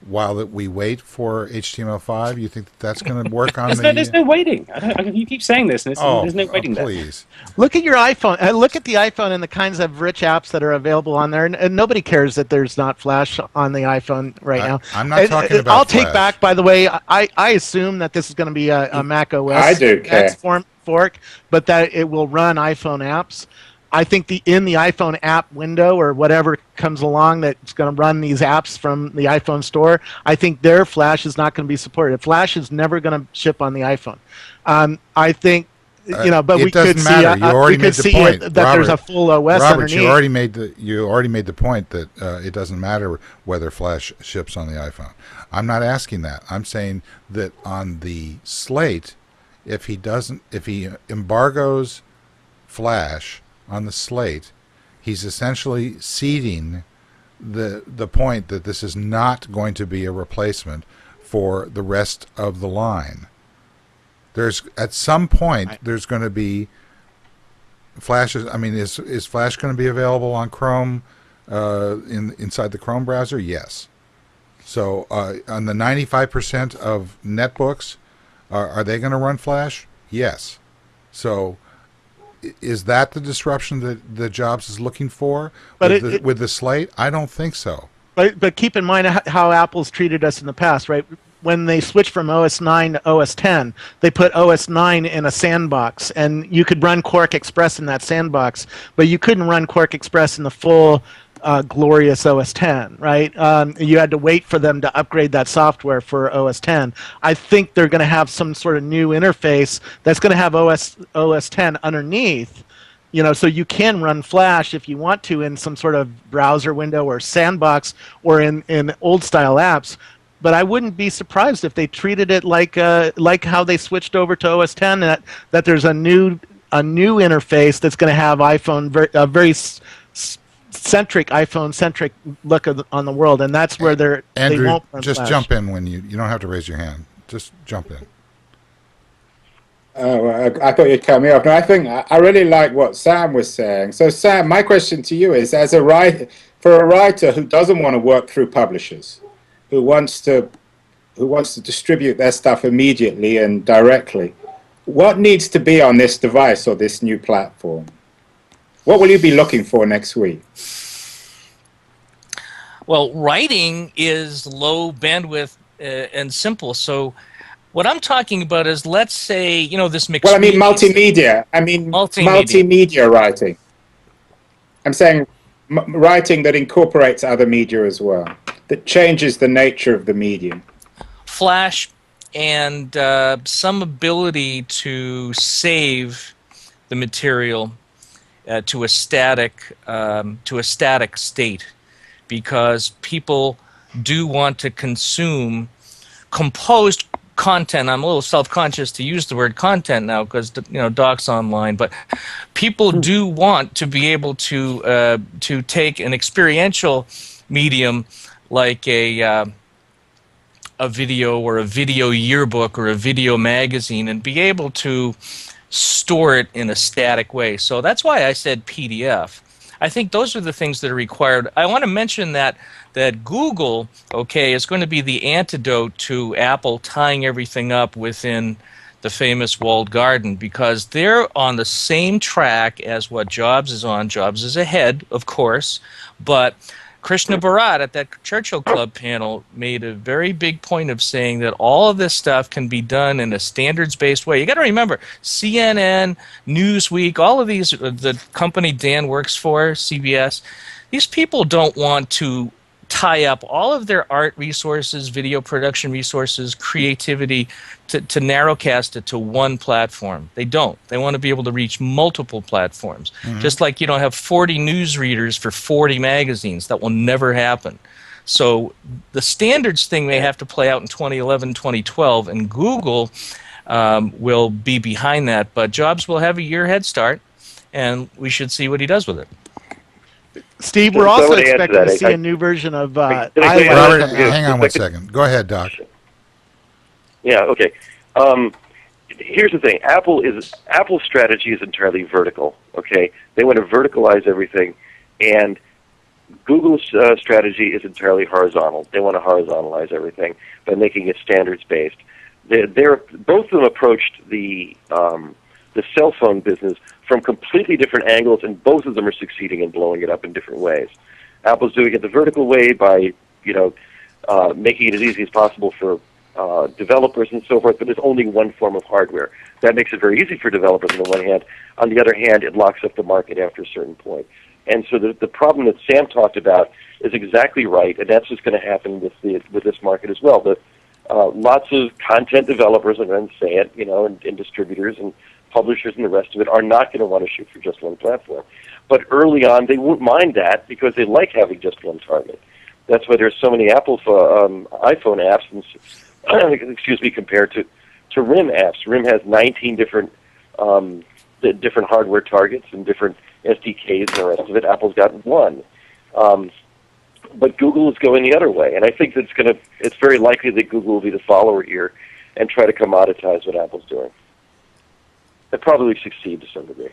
while we wait for HTML5? You think that's going to work on There's no waiting. You keep saying this, and there's no waiting there. Please. Look at your iPhone. Look at the iPhone and the kinds of rich apps that are available on there, and nobody cares that there's not Flash on the iPhone right now. I'm not talking about I'll take Flash. back, by the way, I assume that this is going to be a Mac OS I do care. X fork, but that it will run iPhone apps. I think in the iPhone app window or whatever comes along that's going to run these apps from the iPhone store, I think their Flash is not going to be supported. Flash is never going to ship on the iPhone. I think, but we could see, that there's a full OS Robert, underneath. you already made the point that it doesn't matter whether Flash ships on the iPhone. I'm not asking that. I'm saying that on the Slate, if he embargoes Flash on the Slate, he's essentially ceding the point that this is not going to be a replacement for the rest of the line. There's at some point there's going to be Flashes. I mean, is Flash going to be available on Chrome inside the Chrome browser? Yes. So on the 95% of netbooks, are they going to run Flash? Yes. So is that the disruption that Jobs is looking for with the Slate? I don't think so. But keep in mind how Apple's treated us in the past, right? When they switched from OS 9 to OS 10, they put OS 9 in a sandbox, and you could run Quark Express in that sandbox, but you couldn't run Quark Express in the full glorious OS 10, right? You had to wait for them to upgrade that software for OS 10. I think they're going to have some sort of new interface that's going to have OS 10 underneath So you can run Flash if you want to in some sort of browser window or sandbox or in old style apps. But I wouldn't be surprised if they treated it like how they switched over to OS 10, that there's a new interface that's going to have a very centric iPhone centric look on the world, and that's where they Andrew, won't run just Flash. jump in when you don't have to raise your hand. Just jump in. Oh, I thought you'd cut me off. No, I think I really like what Sam was saying. So, Sam, my question to you is, for a writer who doesn't want to work through publishers, who wants to distribute their stuff immediately and directly, what needs to be on this device or this new platform? What will you be looking for next week? Well, writing is low bandwidth and simple. So what I'm talking about is, let's say, this mixed. Well, I mean multimedia. Multimedia writing. I'm saying writing that incorporates other media as well, that changes the nature of the medium. Flash and some ability to save the material to a static state, because people do want to consume composed content. I'm a little self-conscious to use the word content now because Doc's online, but people do want to be able to take an experiential medium like a video or a video yearbook or a video magazine and be able to store it in a static way. So that's why I said PDF. I think those are the things that are required. I want to mention that Google, is going to be the antidote to Apple tying everything up within the famous walled garden, because they're on the same track as what Jobs is on. Jobs is ahead, of course, but Krishna Bharat at that Churchill Club panel made a very big point of saying that all of this stuff can be done in a standards-based way. You got to remember, CNN, Newsweek, all of these, the company Dan works for, CBS, these people don't want to tie up all of their art resources, video production resources, creativity to narrowcast it to one platform. They don't. They want to be able to reach multiple platforms. Mm-hmm. Just like you don't have 40 newsreaders for 40 magazines. That will never happen. So the standards thing may have to play out in 2011, 2012, and Google will be behind that. But Jobs will have a year head start, and we should see what he does with it. Steve, we're also expecting to see a new version of Robert, hang on one second. Go ahead, Doc. Yeah, okay. Here's the thing. Apple's strategy is entirely vertical, okay? They want to verticalize everything, and Google's strategy is entirely horizontal. They want to horizontalize everything by making it standards-based. Both of them approached the cell phone business from completely different angles, and both of them are succeeding in blowing it up in different ways. Apple's doing it the vertical way by, making it as easy as possible for developers and so forth, but there's only one form of hardware. That makes it very easy for developers on the one hand. On the other hand, it locks up the market after a certain point. And so the problem that Sam talked about is exactly right, and that's what's going to happen with this market as well. Lots of content developers, I'm going to say it, and distributors and publishers and the rest of it are not going to want to shoot for just one platform. But early on, they won't mind that because they like having just one target. That's why there's so many Apple iPhone apps, and, compared to RIM apps. RIM has 19 different hardware targets and different SDKs and the rest of it. Apple's got one. But Google is going the other way, and I think it's very likely that Google will be the follower here and try to commoditize what Apple's doing. They'll probably succeed to some degree.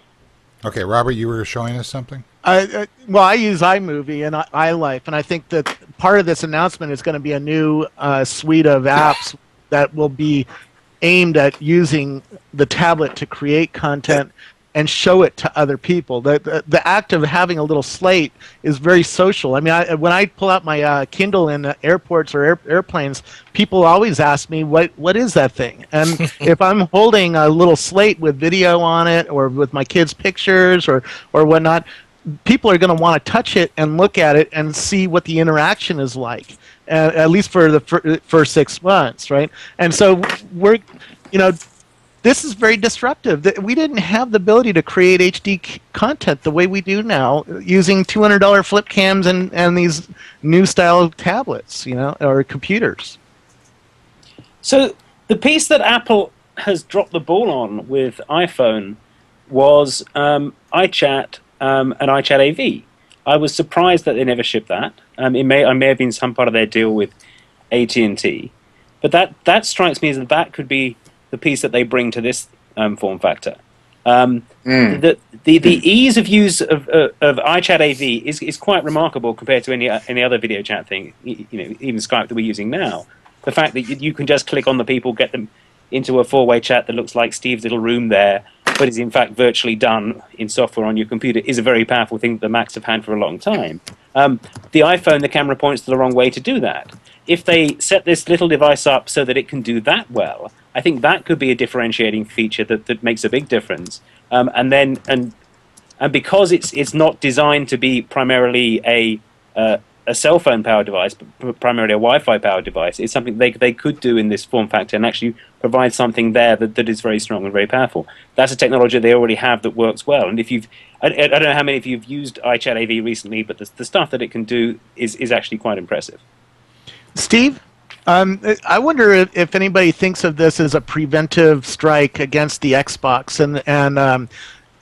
Okay, Robert, you were showing us something? Well, I use iMovie and iLife, and I think that part of this announcement is going to be a new suite of apps that will be aimed at using the tablet to create content and show it to other people. The act of having a little slate is very social. I mean, when I pull out my Kindle in airports or airplanes, people always ask me, what is that thing? And if I'm holding a little slate with video on it or with my kids' pictures or whatnot, people are going to want to touch it and look at it and see what the interaction is like, at least for the first 6 months, right? And so we're, this is very disruptive. We didn't have the ability to create HD content the way we do now using $200 flip cams and these new style tablets, or computers. So the piece that Apple has dropped the ball on with iPhone was iChat and iChat AV. I was surprised that they never shipped that. I may have been some part of their deal with AT&T, but that strikes me as that could be the piece that they bring to this form factor. The ease of use of iChat AV is quite remarkable compared to any other video chat thing. Even Skype that we're using now. The fact that you can just click on the people, get them into a four-way chat that looks like Steve's little room there, but is in fact virtually done in software on your computer, is a very powerful thing that the Macs have had for a long time. The iPhone, the camera points to the wrong way to do that. If they set this little device up so that it can do that well, I think that could be a differentiating feature that makes a big difference. And because it's not designed to be primarily a cell phone powered device, but primarily a Wi-Fi powered device, it's something they could do in this form factor and actually provide something there that is very strong and very powerful. That's a technology they already have that works well. And if I don't know how many of you have used iChat AV recently, but the stuff that it can do is actually quite impressive. Steve, I wonder if anybody thinks of this as a preventive strike against the Xbox and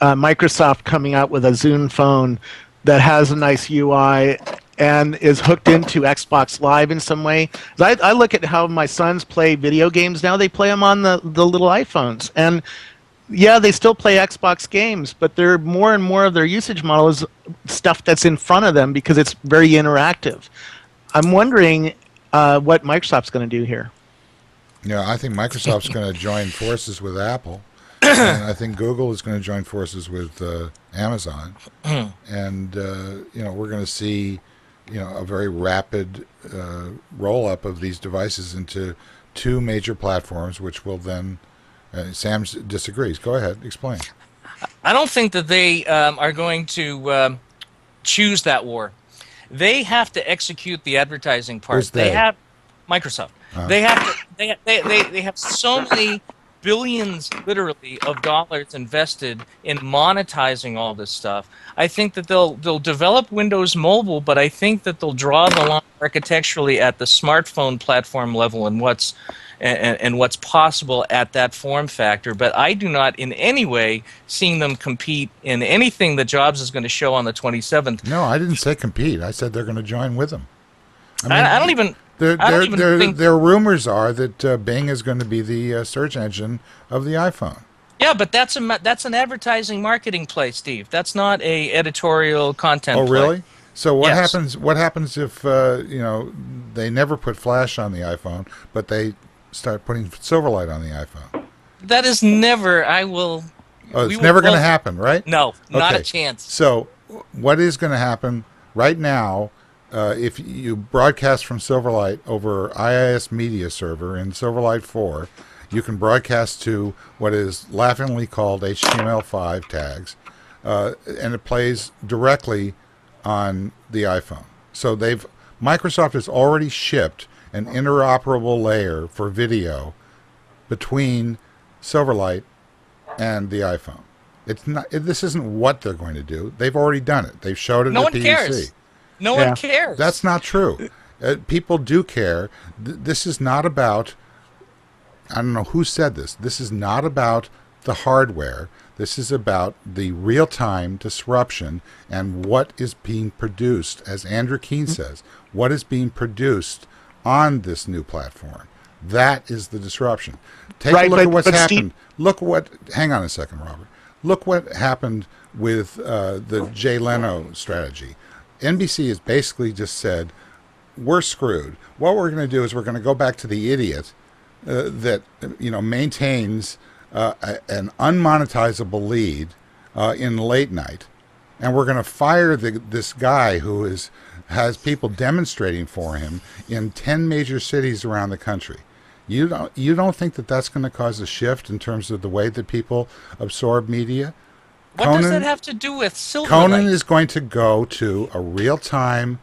Microsoft coming out with a Zune phone that has a nice UI and is hooked into Xbox Live in some way. I look at how my sons play video games now. They play them on the little iPhones. And yeah, they still play Xbox games, but they're more and more of their usage model is stuff that's in front of them because it's very interactive. I'm wondering what Microsoft's going to do here. Yeah, I think Microsoft's going to join forces with Apple. And I think Google is going to join forces with Amazon. And, we're going to see a very rapid roll-up of these devices into two major platforms, which will then... Sam disagrees. Go ahead. Explain. I don't think that they are going to choose that war. They have to execute the advertising part. Who's they? They have Microsoft. They have to, they have so many billions, literally, of dollars invested in monetizing all this stuff. I think that they'll develop Windows Mobile, but I think that they'll draw the line architecturally at the smartphone platform level and what's possible at that form factor. But I do not in any way seeing them compete in anything that Jobs is going to show on the 27th. No, I didn't say compete. I said they're going to join with them. I don't even think... Their rumors are that Bing is going to be the search engine of the iPhone. Yeah, but that's an advertising marketing play, Steve. That's not a editorial content play. Oh, really? So what Yes. happens? What happens if they never put Flash on the iPhone, but they start putting Silverlight on the iPhone? That is never. I will. Oh, it's never going to happen, right? No, not a Okay. chance. So what is going to happen right now? If you broadcast from Silverlight over IIS Media Server in Silverlight 4, you can broadcast to what is laughingly called HTML5 tags, and it plays directly on the iPhone. So Microsoft has already shipped an interoperable layer for video between Silverlight and the iPhone. It's not. This isn't what they're going to do. They've already done it. They've showed it No at one PEC. cares. No one cares. That's not true. People do care. This is not about... I don't know who said this. This is not about the hardware. This is about the real-time disruption and what is being produced, as Andrew Keene says, what is being produced on this new platform. That is the disruption. Take a look at what's happened. Hang on a second, Robert. Look what happened with the Jay Leno strategy. NBC has basically just said, we're screwed. What we're going to do is we're going to go back to the idiot that maintains an unmonetizable lead in late night, and we're going to fire this guy who has people demonstrating for him in 10 major cities around the country. You don't think that that's going to cause a shift in terms of the way that people absorb media? What does that have to do with Silverlight? Conan is going to go to a real-time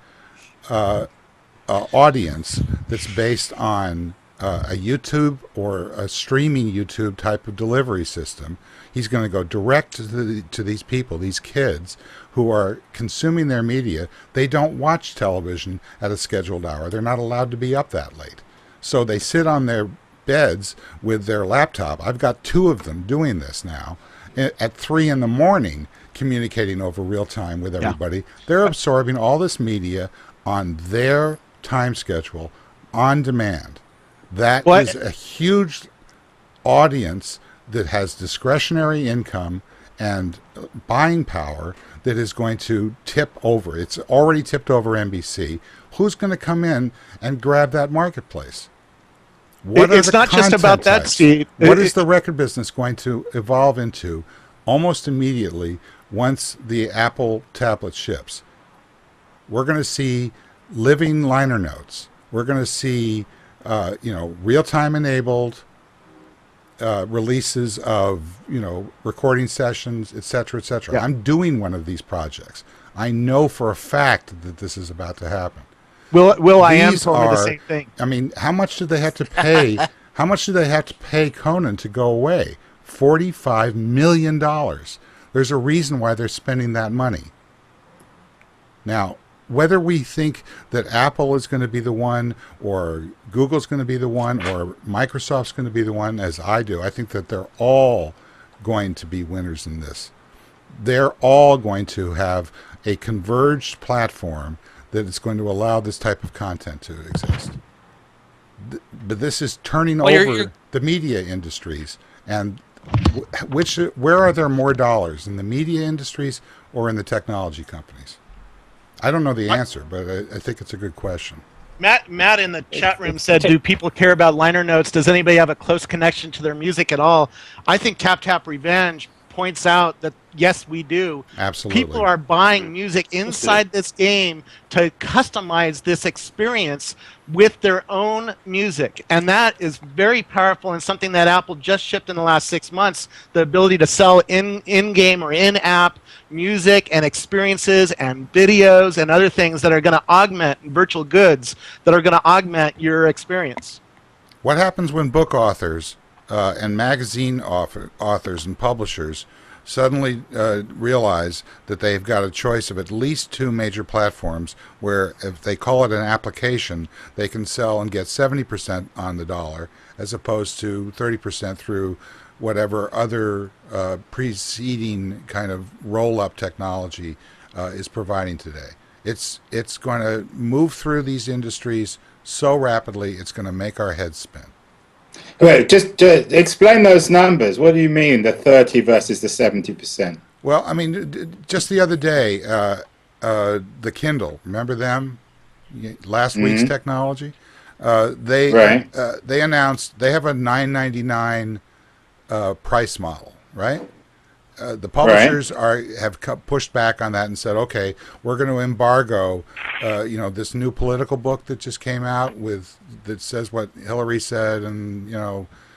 audience that's based on a YouTube or a streaming YouTube type of delivery system. He's going to go direct to these people, these kids who are consuming their media. They don't watch television at a scheduled hour. They're not allowed to be up that late. So they sit on their beds with their laptop. I've got 2 of them doing this now at 3 in the morning, communicating over real time with everybody. Yeah. They're absorbing all this media on their time schedule on demand. That is a huge audience that has discretionary income and buying power that is going to tip over. It's already tipped over NBC. Who's going to come in and grab that marketplace? It's not just about that, Steve. What is the record business going to evolve into almost immediately once the Apple tablet ships? We're going to see living liner notes. We're going to see real-time enabled releases of, recording sessions, et cetera, et cetera. Yeah. I'm doing one of these projects. I know for a fact that this is about to happen. I am told me the same thing. I mean, how much did they have to pay? How much did they have to pay Conan to go away? $45 million. There's a reason why they're spending that money. Now, whether we think that Apple is going to be the one, or Google's going to be the one, or Microsoft's going to be the one, as I do, I think that they're all going to be winners in this. They're all going to have a converged platform that is going to allow this type of content to exist. But this is turning over the media industries. And where are there more dollars, in the media industries or in the technology companies? I don't know the answer, but I think it's a good question. Matt in the chat room said, do people care about liner notes? Does anybody have a close connection to their music at all? I think Tap Tap Revenge points out that, yes, we do. Absolutely. People are buying music inside this game to customize this experience with their own music. And that is very powerful and something that Apple just shipped in the last 6 months, the ability to sell in-game or in-app music and experiences and videos and other things that are going to augment virtual goods that are going to augment your experience. What happens when book authors and magazine authors and publishers suddenly realize that they've got a choice of at least 2 major platforms where, if they call it an application, they can sell and get 70% on the dollar as opposed to 30% through whatever other preceding kind of roll-up technology is providing today. It's going to move through these industries so rapidly, it's going to make our heads spin. Wait, just explain those numbers. What do you mean, the 30 versus the 70%? Well, I mean, just the other day, the Kindle, remember them? Last week's technology? They announced they have a $9.99 price model, right? The publishers have pushed back on that and said, okay, we're going to embargo, this new political book that just came out that says what Hillary said and,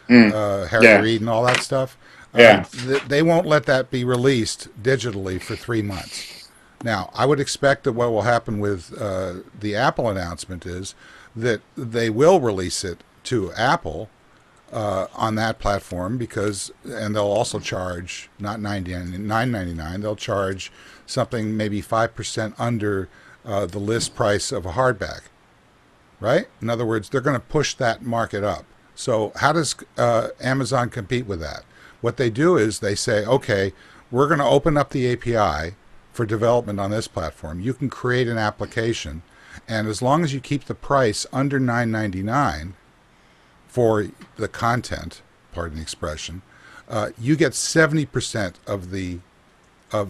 Harry Reid and all that stuff. They won't let that be released digitally for 3 months. Now, I would expect that what will happen with the Apple announcement is that they will release it to Apple on that platform and they'll also charge not $9.99. They'll charge something maybe 5% under the list price of a hardback, right? In other words, they're going to push that market up. So how does Amazon compete with that? What they do is they say, okay, we're going to open up the API for development on this platform. You can create an application, and as long as you keep the price under $9.99 for the content, pardon the expression, you get 70% of the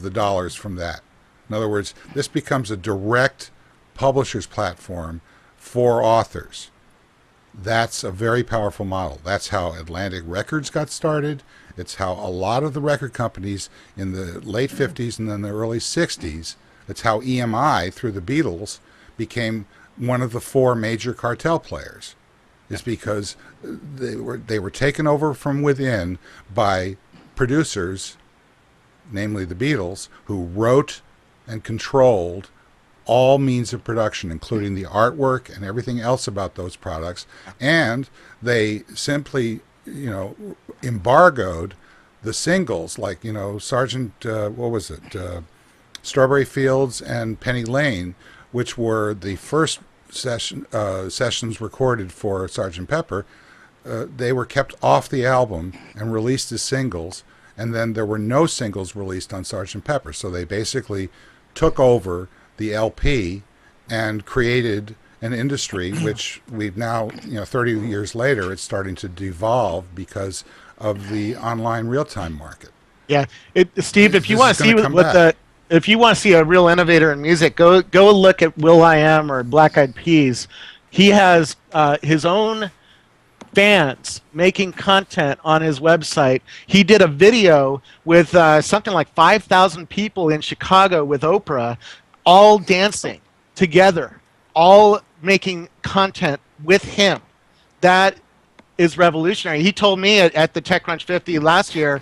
dollars from that. In other words, this becomes a direct publisher's platform for authors. That's a very powerful model. That's how Atlantic Records got started. It's how a lot of the record companies in the late 50s and then the early 60s, it's how EMI, through the Beatles, became one of the 4 major cartel players. Is because they were taken over from within by producers, namely the Beatles, who wrote and controlled all means of production, including the artwork and everything else about those products. And they simply, embargoed the singles, like, Sergeant, what was it? Strawberry Fields and Penny Lane, which were the first sessions recorded for Sergeant Pepper. They were kept off the album and released as singles, and then there were no singles released on Sergeant Pepper. So they basically took over the LP and created an industry which we've now, 30 years later, it's starting to devolve because of the online real-time market. Yeah, Steve, if you This want is to see gonna come what back. if you want to see a real innovator in music, go look at Will.i.am or Black Eyed Peas. He has his own fans making content on his website. He did a video with something like 5,000 people in Chicago with Oprah, all dancing together, all making content with him. That is revolutionary. He told me at the TechCrunch 50 last year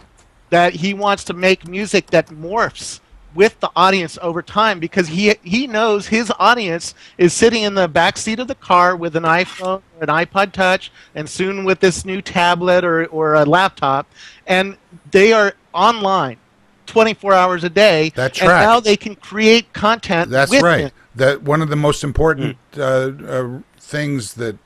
that he wants to make music that morphs with the audience over time, because he knows his audience is sitting in the back seat of the car with an iPhone or an iPod Touch, and soon with this new tablet or a laptop, and they are online 24 hours a day. That and track. now they can create content. That's with right. it. That one of the most important things that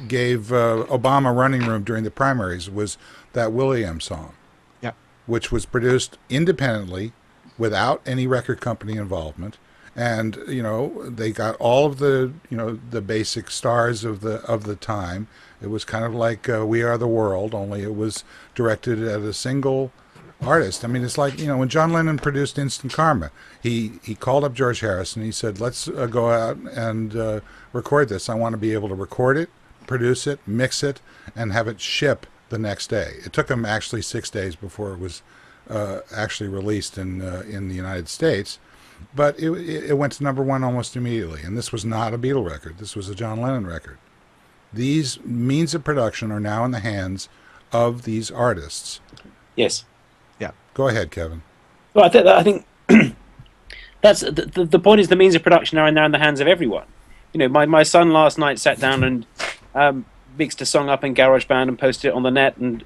gave Obama running room during the primaries was that Will.i.am song, Yeah. which was produced independently without any record company involvement. And they got all of the the basic stars of the time. It was kind of like We Are the World, only it was directed at a single artist. I mean, it's like when John Lennon produced Instant Karma, he called up George Harrison. He said, "Let's go out and record this. I want to be able to record it, produce it, mix it, and have it ship the next day." It took him actually 6 days before it was actually released in the United States, but it went to #1 almost immediately. And this was not a Beatle record. This was a John Lennon record. These means of production are now in the hands of these artists. Yes. Go ahead, Kevin. Well, I think that's the point. Is the means of production are now in the hands of everyone. My son last night sat down and mixed a song up in GarageBand and posted it on the net. And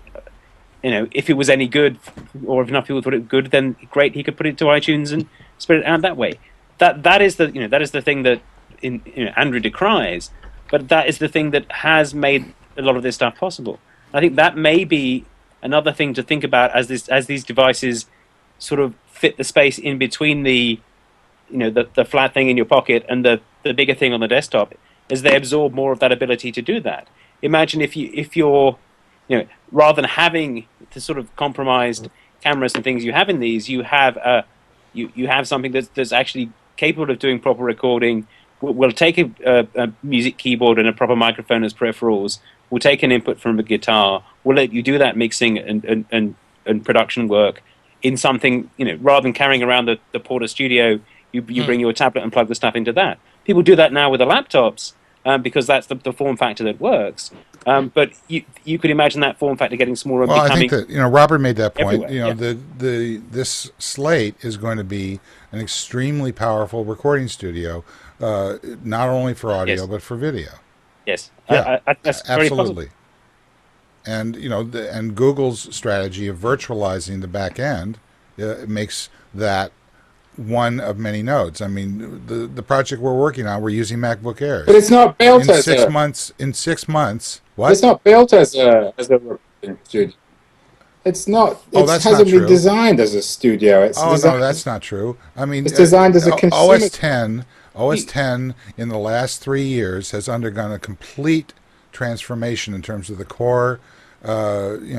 if it was any good, or if enough people thought it was good, then great, he could put it to iTunes and spread it out that way. That is the thing that Andrew decries, but that is the thing that has made a lot of this stuff possible. I think that may be another thing to think about as these devices sort of fit the space in between the flat thing in your pocket and the bigger thing on the desktop, as they absorb more of that ability to do that. Imagine if you're rather than having the sort of compromised cameras and things you have in these, you have you have something that's actually capable of doing proper recording. We'll take a music keyboard and a proper microphone as peripherals. We'll take an input from a guitar. We'll let you do that mixing and production work in something, rather than carrying around the Porter Studio, you bring your tablet and plug the stuff into that. People do that now with the laptops because that's the form factor that works. But you could imagine that form factor getting smaller and Well, becoming... I think that Robert made that point. everywhere, This slate is going to be an extremely powerful recording studio, not only for audio Yes. but for video. Yes, Yeah, that's very possible. absolutely. And and Google's strategy of virtualizing the back end makes that one of many nodes. I mean, the project we're working on, we're using MacBook Airs. But it's not built in as 6 a. months. In 6 months, what? It's not built as a recording studio. It's not. Oh, It that's hasn't not been true. designed as a studio. It's Oh designed, no, that's not true. I mean, It's designed as a consumer- OS 10 in the last 3 years has undergone a complete transformation in terms of the core,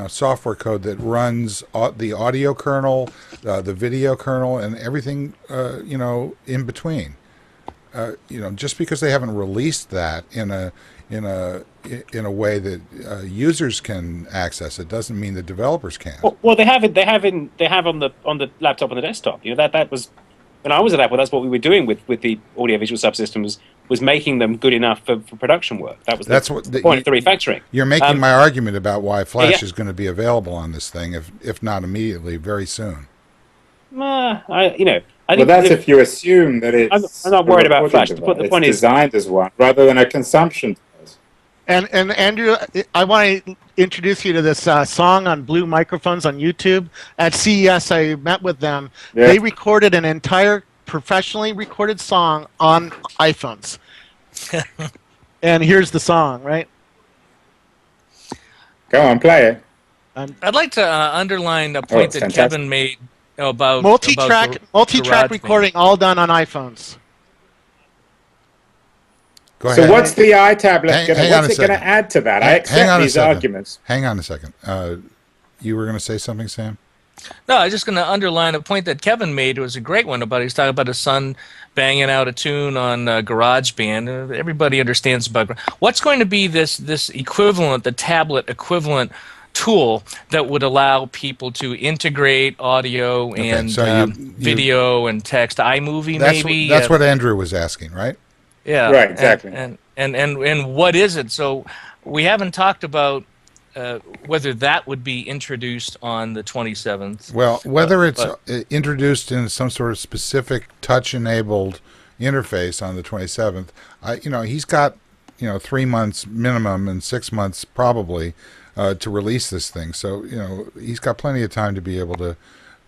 software code that runs the audio kernel, the video kernel, and everything, in between. Just because they haven't released that in a way that users can access it doesn't mean the developers can. Well, they have on the laptop and the desktop. That was when I was at Apple. That's what we were doing with the audiovisual subsystems, was making them good enough for production work. That's the point of the refactoring. You're making my argument about why Flash yeah. is going to be available on this thing, if not immediately, very soon. I Well, think that's if you assume that it's I'm not a worried about recording Flash. The device. point It's is, designed as one rather than a consumption device. And Andrew, I want to introduce you to this song on Blue Microphones on YouTube. At CES, I met with them. Yeah. They recorded an entire professionally recorded song on iPhones. And here's the song, right? Go on, play it. I'd like to underline a point it's that fantastic. Kevin made about Multi-track GarageBand. recording, all done on iPhones. Go So ahead. what's the iTablet going hang on a to second. add to that? I Hang accept on a these second. arguments. Hang on a second. You were going to say something, Sam? No, I was just going to underline a point that Kevin made. It was a great one about he's talking about his son banging out a tune on GarageBand. Everybody understands about what's going to be this equivalent, the tablet equivalent tool that would allow people to integrate audio and video and text. iMovie, maybe. That's what Andrew was asking, right? Yeah. Right. Exactly. And what is it? So we haven't talked about whether that would be introduced on the 27th. Well, whether it's introduced in some sort of specific touch-enabled interface on the 27th, he's got 3 months minimum and 6 months probably to release this thing. So he's got plenty of time to be able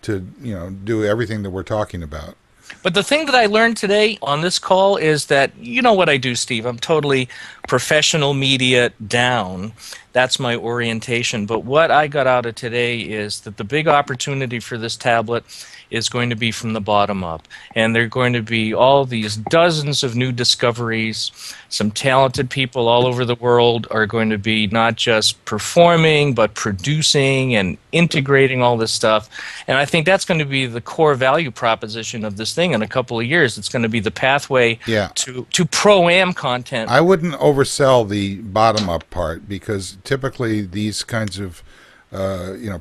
to do everything that we're talking about. But the thing that I learned today on this call is that, you know what I do, Steve? I'm totally professional media down. That's my orientation. But what I got out of today is that the big opportunity for this tablet is going to be from the bottom up. And there are going to be all these dozens of new discoveries. Some talented people all over the world are going to be not just performing, but producing and integrating all this stuff. And I think that's going to be the core value proposition of this thing in a couple of years. It's going to be the pathway to pro-am content. I wouldn't oversell the bottom-up part, because typically these kinds of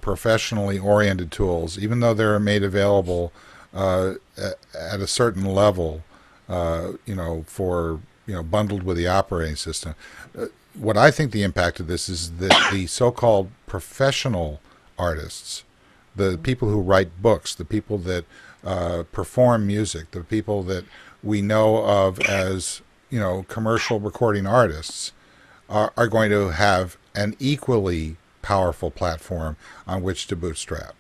professionally oriented tools, even though they're made available at a certain level, for bundled with the operating system. What I think the impact of this is that the so-called professional artists, the people who write books, the people that perform music, the people that we know of as commercial recording artists, are going to have an equally powerful platform on which to bootstrap.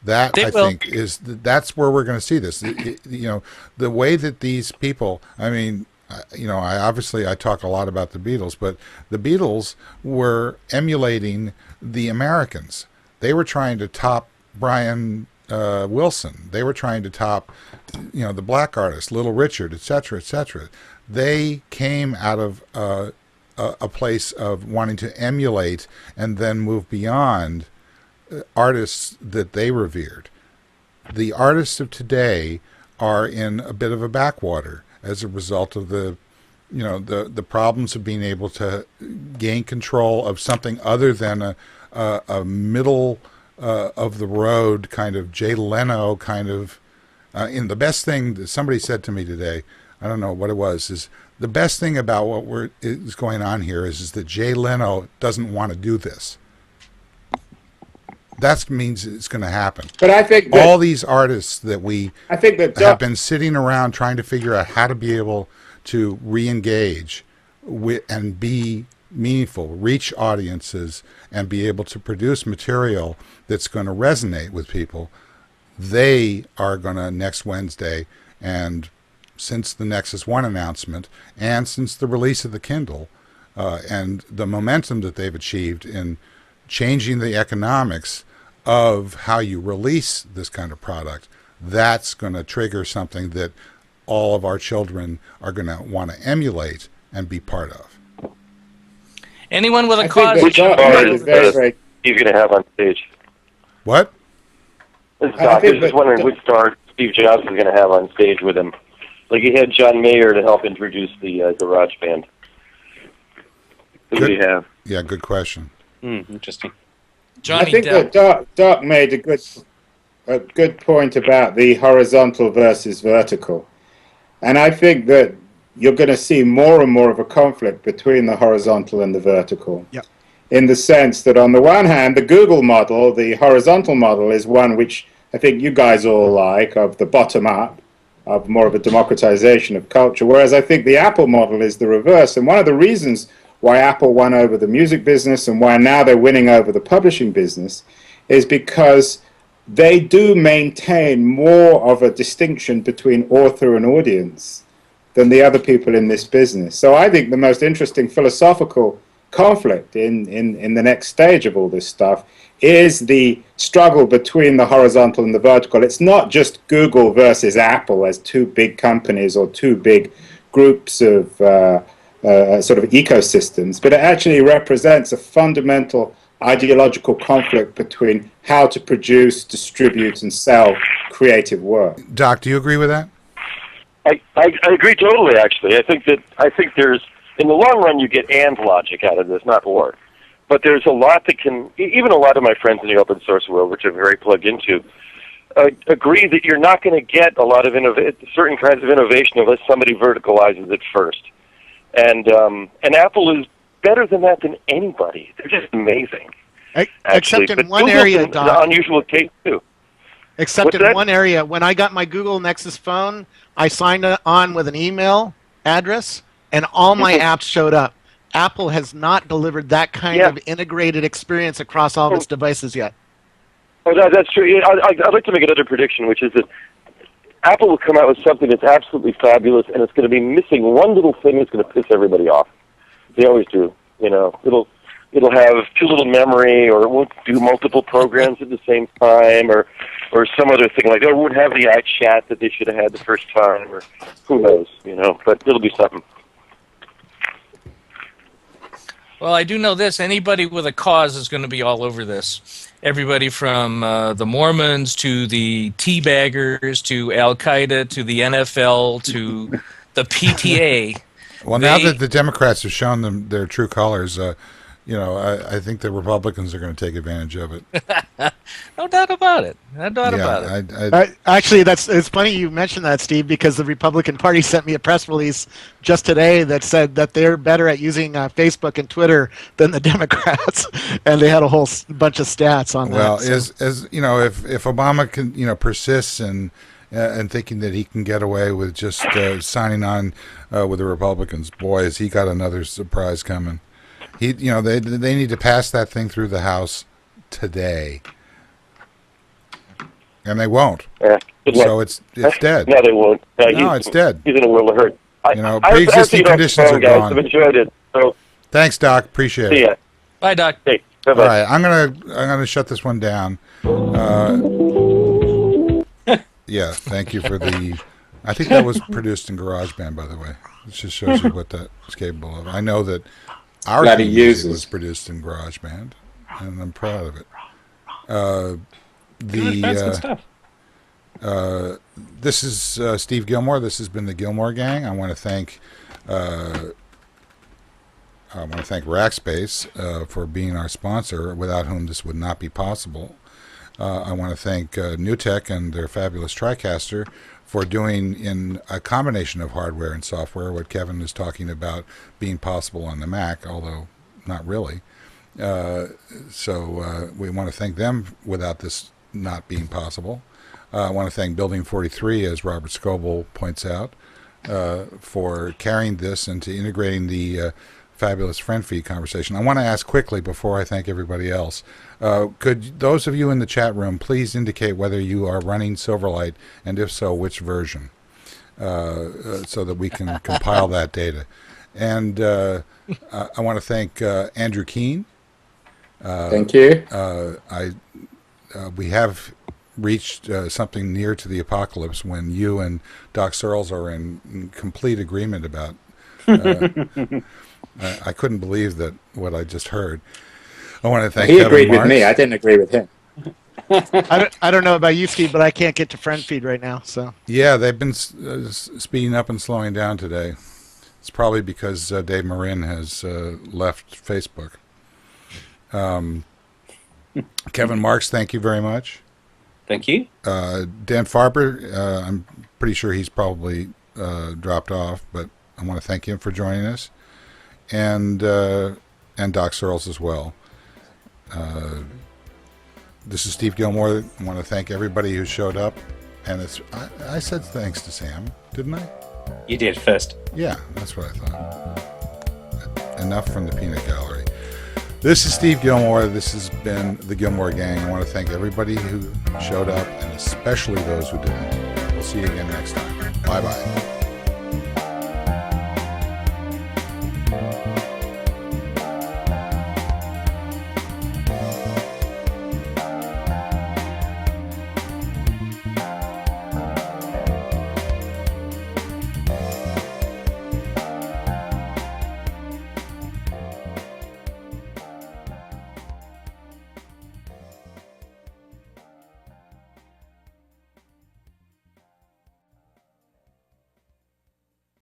That think that's where we're going to see this. The way that these people, I talk a lot about the Beatles, but the Beatles were emulating the Americans. They were trying to top Brian Wilson. They were trying to top, the black artists, Little Richard, etc., etc. They came out of a place of wanting to emulate and then move beyond artists that they revered. The artists of today are in a bit of a backwater as a result of the problems of being able to gain control of something other than a middle of the road kind of Jay Leno kind of. The best thing that somebody said to me today, I don't know what it was, is the best thing about what is going on here is that Jay Leno doesn't want to do this. That means it's going to happen. But I think all these artists that have been sitting around trying to figure out how to be able to re-engage and be meaningful, reach audiences, and be able to produce material that's going to resonate with people, they are going to next Wednesday, and since the Nexus 1 announcement, and since the release of the Kindle, and the momentum that they've achieved in changing the economics of how you release this kind of product, that's going to trigger something that all of our children are going to want to emulate and be part of. Anyone with a cause? Which art is Steve going to have on stage? What? This is Doc. I was just wondering which star Steve Jobs is going to have on stage with him. Like he had John Mayer to help introduce the GarageBand. Who do you have? Yeah, good question. Interesting. I think that Doc made a good point about the horizontal versus vertical. And I think that you're going to see more and more of a conflict between the horizontal and the vertical. Yep. In the sense that on the one hand, the Google model, the horizontal model, is one which I think you guys all like, of the bottom up, of more of a democratization of culture, whereas I think the Apple model is the reverse. And one of the reasons why Apple won over the music business and why now they're winning over the publishing business is because they do maintain more of a distinction between author and audience than the other people in this business. So I think the most interesting philosophical conflict in the next stage of all this stuff is the struggle between the horizontal and the vertical. It's not just Google versus Apple as two big companies or two big groups of sort of ecosystems, but it actually represents a fundamental ideological conflict between how to produce, distribute, and sell creative work. Doc, do you agree with that? I agree totally. Actually, I think there's, in the long run, you get and logic out of this, not or. But there's a lot that can, even a lot of my friends in the open source world, which I'm very plugged into, agree that you're not going to get a lot of certain kinds of innovation unless somebody verticalizes it first. And Apple is better than that than anybody. They're just amazing. Except in one area, Doc. An unusual case too. Except in one area. When I got my Google Nexus phone, I signed on with an email address, and all my apps showed up. Apple has not delivered that kind of integrated experience across all of its devices yet. Oh, that's true. I'd like to make another prediction, which is that Apple will come out with something that's absolutely fabulous, and it's going to be missing one little thing that's going to piss everybody off. They always do. You know, it'll have too little memory, or it won't do multiple programs at the same time, or some other thing like that. Or it won't have the iChat that they should have had the first time, or who knows, you know. But it'll be something. Well, I do know this. Anybody with a cause is going to be all over this. Everybody from the Mormons to the teabaggers to Al-Qaeda to the NFL to the PTA. Well, now that the Democrats have shown them their true colors, I think the Republicans are going to take advantage of it. No doubt about it. No doubt about it. Actually, it's funny you mentioned that, Steve, because the Republican Party sent me a press release just today that said that they're better at using Facebook and Twitter than the Democrats, and they had a whole bunch of stats on that. Well, if Obama can persists and thinking that he can get away with just signing on with the Republicans, boy, has he got another surprise coming. They need to pass that thing through the House today, and they won't. Yeah, so it's dead. No, they won't. No, it's dead. He's in a world of hurt. Pre-existing conditions are gone. I've enjoyed it. So thanks, Doc. Appreciate it. See ya. Bye, Doc. Hey, bye-bye. All right, I'm gonna shut this one down. Yeah, thank you for the. I think that was produced in GarageBand, by the way. It just shows you what that's capable of. I know that our music was produced in GarageBand, and I'm proud of it. That's good stuff. This is Steve Gillmor. This has been the Gillmor Gang. I want to thank Rackspace for being our sponsor, without whom this would not be possible. I want to thank NewTek and their fabulous TriCaster for doing, in a combination of hardware and software, what Kevin is talking about being possible on the Mac, although not really. So we want to thank them without this not being possible. I want to thank Building 43, as Robert Scoble points out, for carrying this and to integrating the fabulous friend feed conversation. I want to ask quickly before I thank everybody else, could those of you in the chat room please indicate whether you are running Silverlight, and if so, which version, so that we can compile that data. And I want to thank Andrew Keene. Thank you. We have reached something near to the apocalypse when you and Doc Searls are in complete agreement about I couldn't believe that what I just heard. I want to thank he Kevin agreed Marks. with me. I didn't agree with him. I don't know about you, Steve, but I can't get to friend feed right now. So Yeah, they've been speeding up and slowing down today. It's probably because Dave Marin has left Facebook. Kevin Marks, thank you very much. Thank you. Dan Farber, I'm pretty sure he's probably dropped off, but I want to thank him for joining us, and Doc Searls as well. This is Steve Gillmor. I want to thank everybody who showed up. And I said thanks to Sam, didn't I? You did first. Yeah, that's what I thought. Enough from the peanut gallery. This is Steve Gillmor. This has been the Gillmor Gang. I want to thank everybody who showed up, and especially those who didn't. We'll see you again next time. Bye-bye.